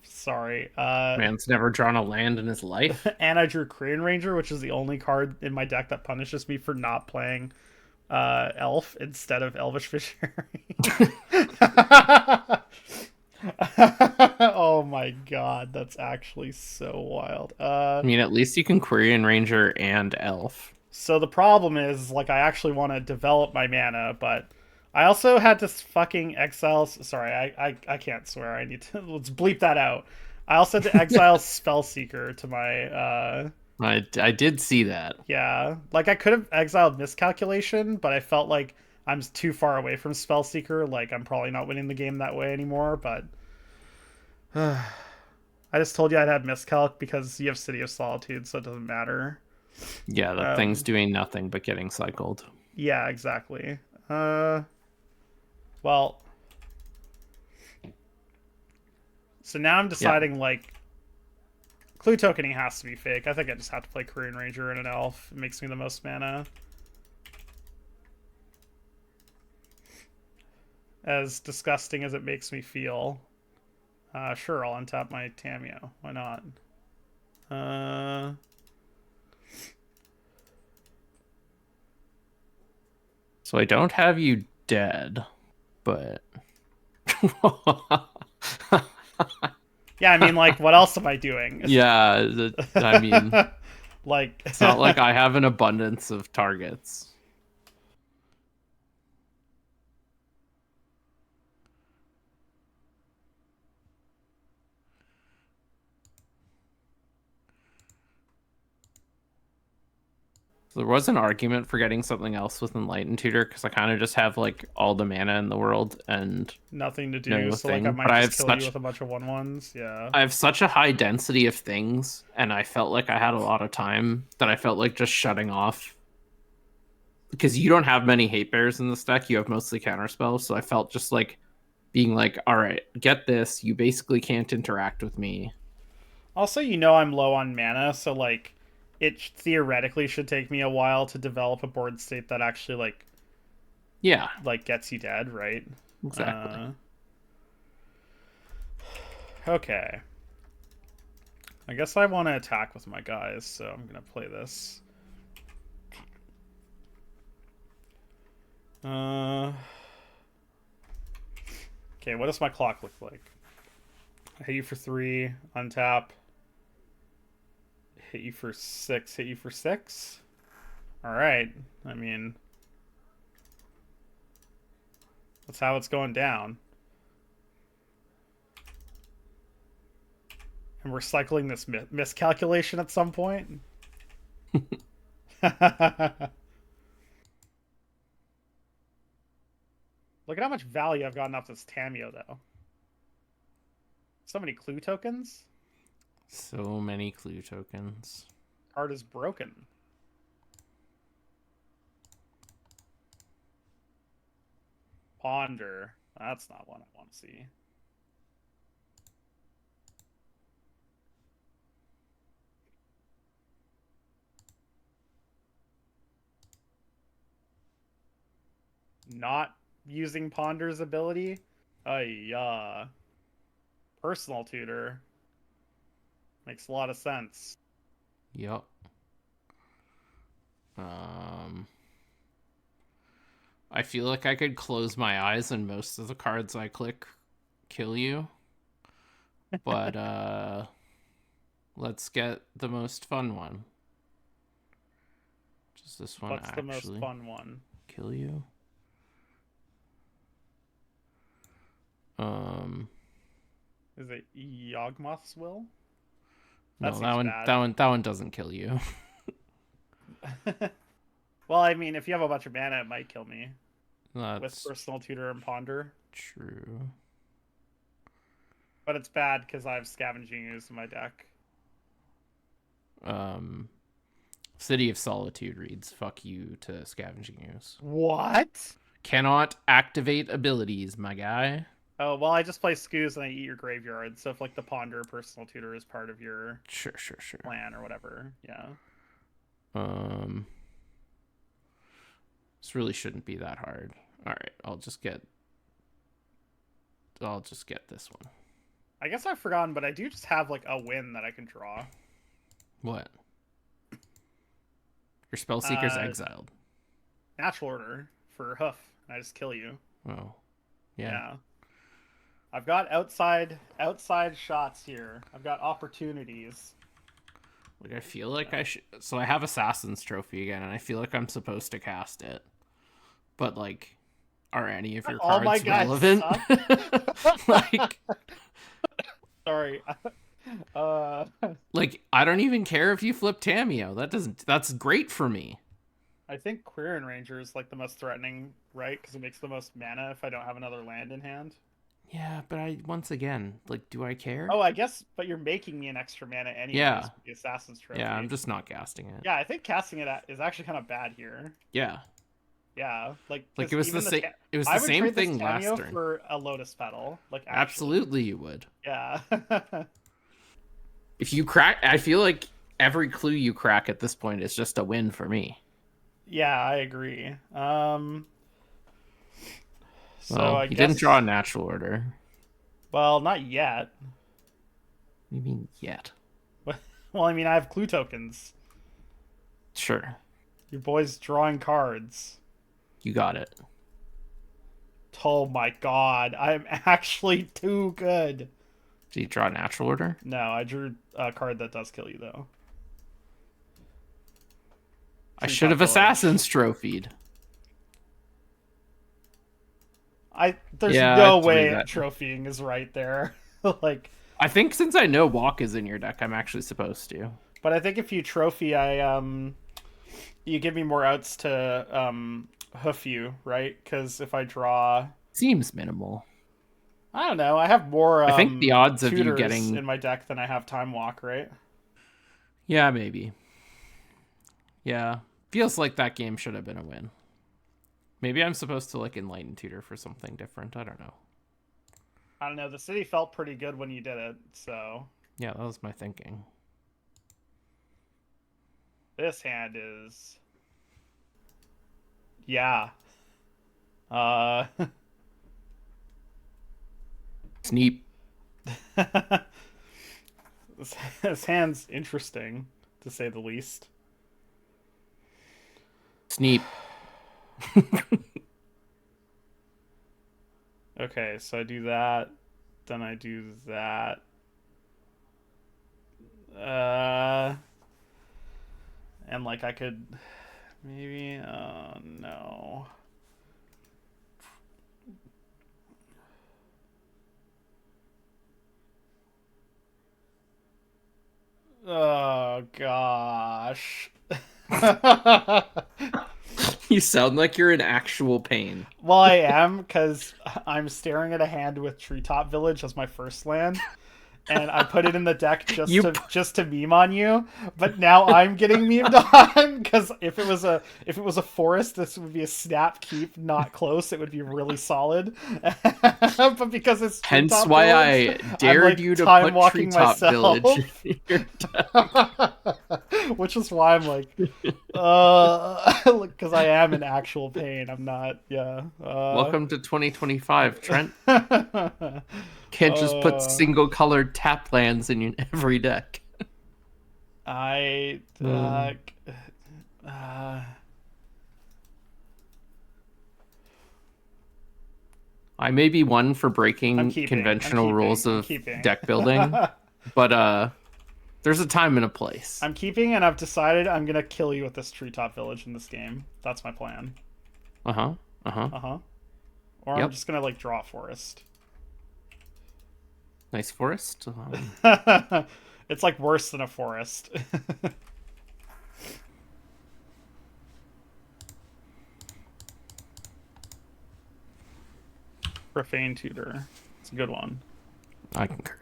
C: Sorry.
B: Man's never drawn a land in his life.
C: And I drew Korean Ranger, which is the only card in my deck that punishes me for not playing Elf instead of Elvish Visionary. Oh my god, that's actually so wild.
B: I mean, at least you can Quirion Ranger and Elf.
C: So the problem is, like, I actually want to develop my mana, but I also had to fucking exile. Sorry, I can't swear. I need to. Let's bleep that out. I also had to exile Spellseeker to my.
B: I did see that.
C: Yeah, like I could have exiled Miscalculation, but I felt like I'm too far away from Spellseeker. Like I'm probably not winning the game that way anymore. But I just told you I'd have Miscalc because you have City of Solitude, so it doesn't matter.
B: Yeah, that thing's doing nothing but getting cycled.
C: Yeah, exactly. Well, so now I'm deciding, like, clue tokening has to be fake. I think I just have to play Korean Ranger and an Elf. It makes me the most mana. As disgusting as it makes me feel. Sure, I'll untap my Tameo. Why not?
B: So I don't have you dead, but...
C: Yeah, I mean, like, what else am I doing?
B: Yeah, I mean...
C: Like...
B: It's not like I have an abundance of targets. So there was an argument for getting something else with Enlightened Tutor, because I kind of just have, like, all the mana in the world and...
C: nothing to do,
B: no
C: so, like,
B: thing.
C: I might
B: But
C: just kill you with a bunch of 1/1s, yeah.
B: I have such a high density of things, and I felt like I had a lot of time, that I felt like just shutting off. Because you don't have many hate bears in this deck, you have mostly counterspells, so I felt just like being like, alright, get this, you basically can't interact with me.
C: Also, you know I'm low on mana, so, like, it theoretically should take me a while to develop a board state that actually, like...
B: Yeah.
C: Like, gets you dead, right?
B: Exactly.
C: Okay. I guess I want to attack with my guys, so I'm going to play this. Okay, what does my clock look like? I hit you for 3, untap. Hit you for 6, hit you for 6? Alright, I mean... that's how it's going down. And we're cycling this miscalculation at some point. Look at how much value I've gotten off this Tameo, though. So many clue tokens.
B: So many clue tokens.
C: Card is broken. Ponder. That's not one I want to see. Not using Ponder's ability? Personal tutor. Makes a lot of sense.
B: Yep. I feel like I could close my eyes and most of the cards I click kill you. But let's get the most fun one. Does this one
C: What's
B: actually
C: the most fun one?
B: kill you?
C: Is it Yawgmoth's Will?
B: No, that one doesn't kill you.
C: Well, I mean, if you have a bunch of mana, it might kill me. with
B: That's
C: personal tutor and ponder.
B: true.
C: But it's bad because I have scavenging ooze in my deck.
B: City of Solitude reads, fuck you to Scavenging Ooze.
C: What?
B: Cannot activate abilities, my guy.
C: Oh, well, I just play Scoos and I eat your graveyard. So if, like, the ponder personal tutor is part of your
B: Sure.
C: plan or whatever, yeah.
B: This really shouldn't be that hard. All right, I'll just get this one.
C: I guess I've forgotten, but I do just have, like, a win that I can draw.
B: What? Your Spellseeker's exiled.
C: Natural order for Hoof, and I just kill you.
B: Oh, yeah.
C: I've got outside shots here. I've got opportunities.
B: Like, I feel like I should. So I have Assassin's Trophy again, and I feel like I'm supposed to cast it. But, like, are any of your
C: All my
B: cards
C: guys
B: relevant? Like,
C: sorry.
B: like, I don't even care if you flip Tameo. That's great for me.
C: I think Quirion Ranger is, like, the most threatening, right? Because it makes the most mana if I don't have another land in hand.
B: Yeah, but once again, like, do I care?
C: Oh, I guess, but you're making me an extra mana anyways
B: Yeah.
C: with the Assassin's Trophy.
B: Yeah, I'm just not casting it.
C: Yeah, I think casting it is actually kind of bad here.
B: Yeah.
C: Yeah, like
B: it was the same. It was
C: I
B: the
C: would
B: same
C: trade this
B: thing last
C: cameo
B: turn.
C: for a Lotus Petal. Like, actually.
B: Absolutely, you would.
C: Yeah.
B: If you crack, I feel like every clue you crack at this point is just a win for me.
C: Yeah, I agree. So
B: Well,
C: I
B: you
C: guess...
B: didn't draw a natural order.
C: Well, not yet.
B: What do you mean yet?
C: Well, I mean, I have clue tokens.
B: Sure.
C: Your boy's drawing cards.
B: You got it.
C: Oh my god, I'm actually too good.
B: Did you draw a natural order?
C: No, I drew a card that does kill you, though.
B: I should have Assassin's Trophied.
C: There's
B: Yeah,
C: no
B: I'd
C: way
B: do that.
C: trophying is right there. Like,
B: I think since I know Walk is in your deck, I'm actually supposed to.
C: but I think if you trophy, you give me more outs to hoof you, right? Because if I draw,
B: Seems minimal.
C: I don't know, I have more.
B: I think the odds of you
C: tutors
B: getting
C: in my deck than I have Time Walk, right?
B: Yeah, maybe. Yeah. Feels like that game should have been a win. Maybe I'm supposed to, like, Enlighten Tutor for something different. I don't know.
C: I don't know. The city felt pretty good when you did it, so.
B: Yeah, that was my thinking.
C: This hand is. Yeah.
B: Sneep.
C: This hand's interesting, to say the least.
B: Sneep.
C: Okay, so I do that. Then I do that. And, like, I could maybe. Oh no. Oh gosh.
B: You sound like you're in actual pain.
C: Well, I am, because I'm staring at a hand with Treetop Village as my first land, and I put it in the deck just to meme on you. But now I'm getting memed on, because if it was a forest, this would be a snap keep, not close. It would be really solid. But because it's
B: Hence
C: Treetop
B: why
C: Village,
B: I dared
C: like
B: you to
C: time
B: put
C: walking
B: Treetop
C: myself.
B: Village in your deck.
C: Which is why I'm like, because I am in actual pain. I'm not, yeah.
B: Welcome to 2025, Trent. Can't just put single-colored tap lands in every deck.
C: I
B: may be one for breaking
C: keeping,
B: conventional rules of deck building, but there's a time and a place.
C: I'm keeping, and I've decided I'm gonna kill you with this Treetop Village in this game. That's my plan. Or I'm just gonna, like, draw a forest.
B: Nice forest.
C: It's, like, worse than a forest. Profane Tutor. It's a good one.
B: I concur.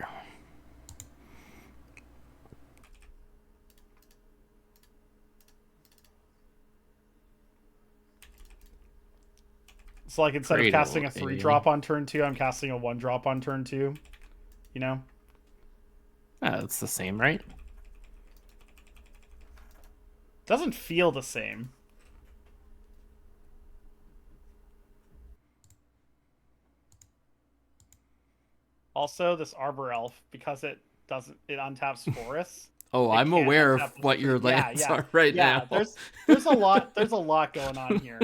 C: So like instead of
B: Cradle,
C: casting a 3-drop on turn 2, I'm casting a 1-drop on turn 2. You know?
B: It's the same, right?
C: Doesn't feel the same. Also, this Arbor Elf, because it untaps forests.
B: Oh, I'm
C: can't
B: aware of
C: untap the
B: what your
C: tree. Yeah,
B: lands
C: yeah.
B: are right
C: Yeah,
B: now.
C: there's a lot going on here.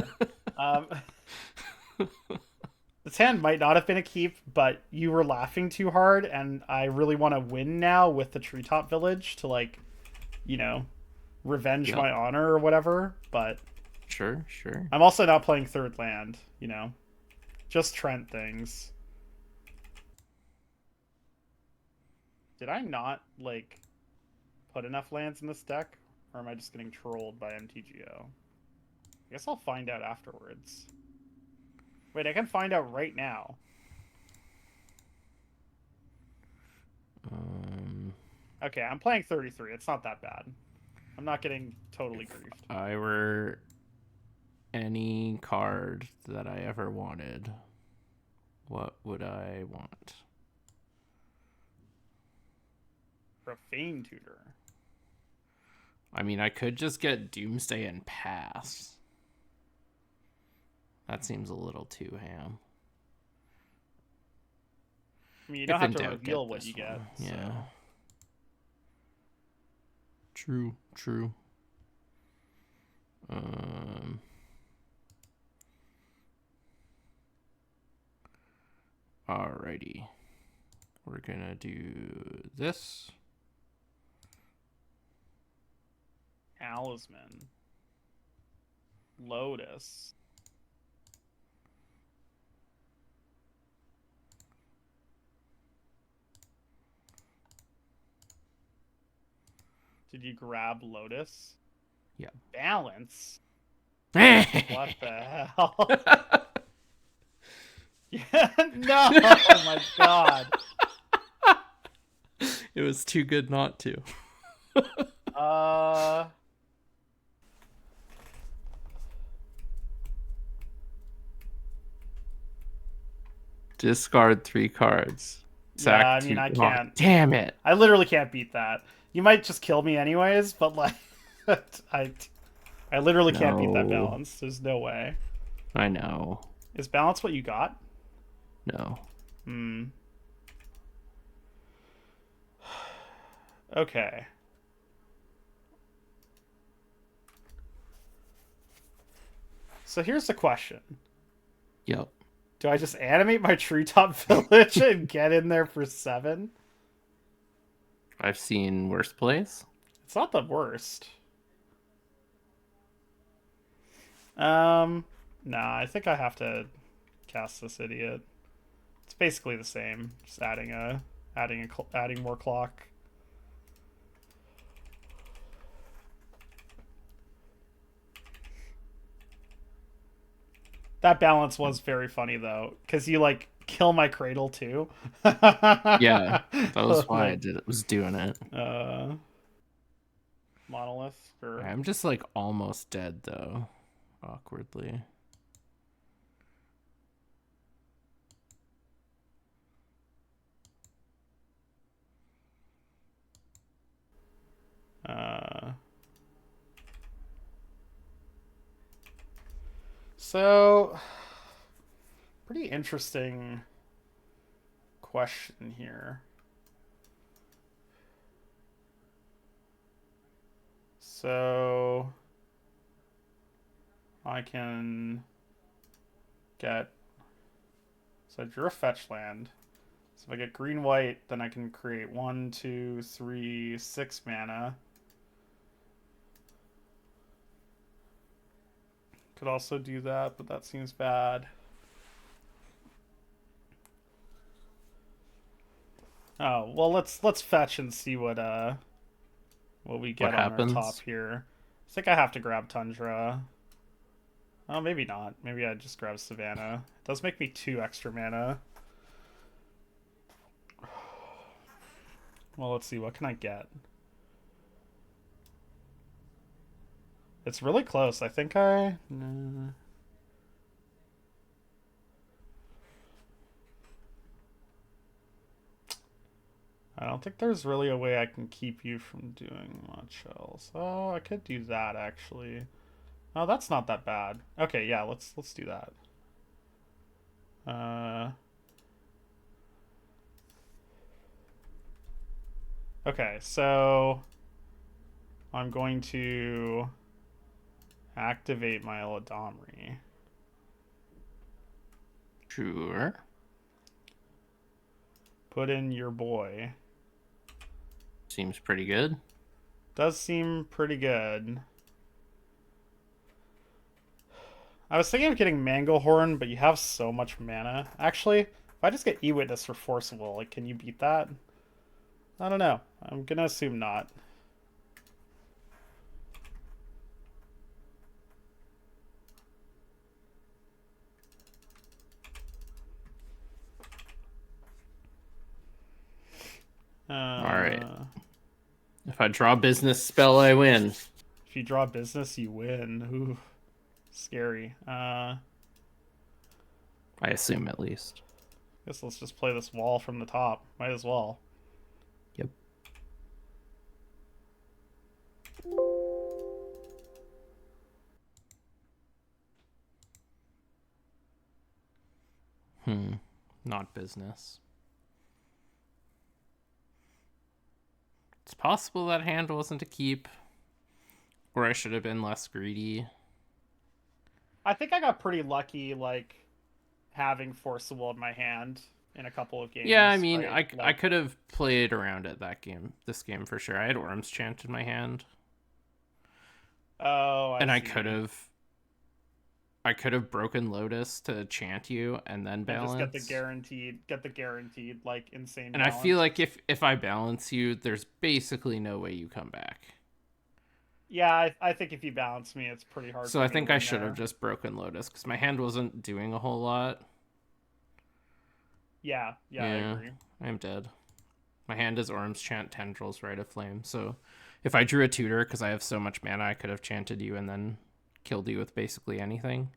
C: This hand might not have been a keep, but you were laughing too hard, and I really want to win now with the Treetop Village to, like, you know, revenge
B: Yep.
C: my honor or whatever. But
B: Sure.
C: I'm also not playing third land, you know, just Trent things. Did I not, like, put enough lands in this deck, or am I just getting trolled by MTGO? I guess I'll find out afterwards. Wait, I can find out right now. Okay, I'm playing 33. It's not that bad. I'm not getting totally griefed.
B: If I were any card that I ever wanted, what would I want?
C: Profane Tutor.
B: I mean, I could just get Doomsday and pass. That seems a little too ham.
C: I mean, you don't have to reveal what you get.
B: Yeah. True. Alrighty. We're gonna do this.
C: Talisman. Lotus. Did you grab Lotus?
B: Yeah.
C: Balance? What the hell? Yeah, no! Oh my god.
B: It was too good not to. Discard 3 cards.
C: Yeah, I mean, I can't.
B: Oh, damn it.
C: I literally can't beat that. You might just kill me anyways, but, like, I literally can't beat that balance. There's no way.
B: I know.
C: Is balance what you got?
B: No.
C: Okay. So here's the question.
B: Yep.
C: Do I just animate my Treetop Village and get in there for 7?
B: I've seen worse plays.
C: It's not the worst. Nah, I think I have to cast this idiot. It's basically the same, just adding more clock. That balance was very funny though, because you like kill my cradle too.
B: Yeah, that was why I was doing it.
C: Monolith. Or...
B: I'm just like almost dead though, awkwardly.
C: So, pretty interesting question here. So, I can get... So I drew a fetch land. So if I get green-white, then I can create 1, 2, 3, 6 mana. Could also do that, but that seems bad. Oh, well, let's fetch and see what we get on our top here. I think I have to grab Tundra. Oh, maybe not. Maybe I just grab Savannah. It does make me 2 extra mana. Well, let's see. What can I get? It's really close. I think I... I don't think there's really a way I can keep you from doing much else. Oh, I could do that, actually. Oh, that's not that bad. Okay, yeah, let's do that. Okay, so I'm going to activate my Eladamri.
B: Sure.
C: Put in your boy.
B: Seems pretty good.
C: Does seem pretty good. I was thinking of getting Manglehorn, but you have so much mana. Actually, if I just get E-Witness for Forcible, like, can you beat that? I don't know. I'm gonna assume not.
B: Alright. If I draw business spell, I win.
C: If you draw business, you win. Ooh, scary.
B: I assume, at least.
C: Guess let's just play this wall from the top. Might as well.
B: Yep. Not business. It's possible that hand wasn't to keep, or I should have been less greedy.
C: I think I got pretty lucky, like, having Forcible in my hand in a couple of games.
B: Yeah, I mean,
C: right?
B: I could have played around it this game for sure. I had Worm's Chant in my hand.
C: Oh,
B: I
C: see.
B: I could have broken Lotus to chant you and then balance.
C: And just get the guaranteed like insane.
B: And balance. I feel like if I balance you, there's basically no way you come back.
C: Yeah, I think if you balance me, it's pretty hard.
B: So I think I should have just broken Lotus because my hand wasn't doing a whole lot.
C: Yeah, I agree.
B: I'm dead. My hand is Orm's Chant, Tendrils, Rite of Flame. So if I drew a tutor because I have so much mana, I could have chanted you and then killed you with basically anything.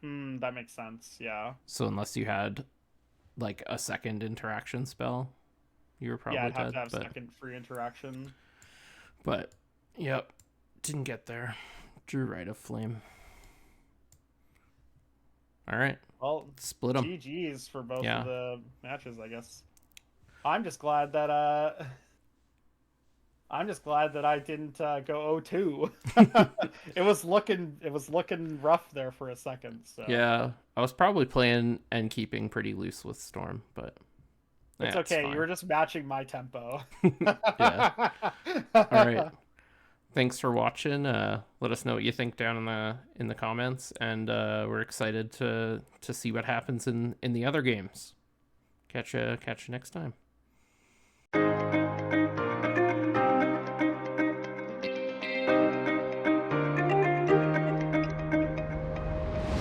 C: That makes sense, yeah.
B: So unless you had like a second interaction spell, you were probably
C: dead. Yeah, I'd have
B: dead,
C: to have second free interaction.
B: But, yep, didn't get there. Drew Rite of Flame. All right.
C: Well,
B: split them.
C: GG's for both of the matches, I guess. I'm just glad that I didn't go 0-2. It was looking rough there for a second. So.
B: Yeah, I was probably playing and keeping pretty loose with Storm, but
C: it's okay. You were just matching my tempo.
B: Yeah. All right. Thanks for watching. Let us know what you think down in the comments, and we're excited to see what happens in the other games. Catch you next time.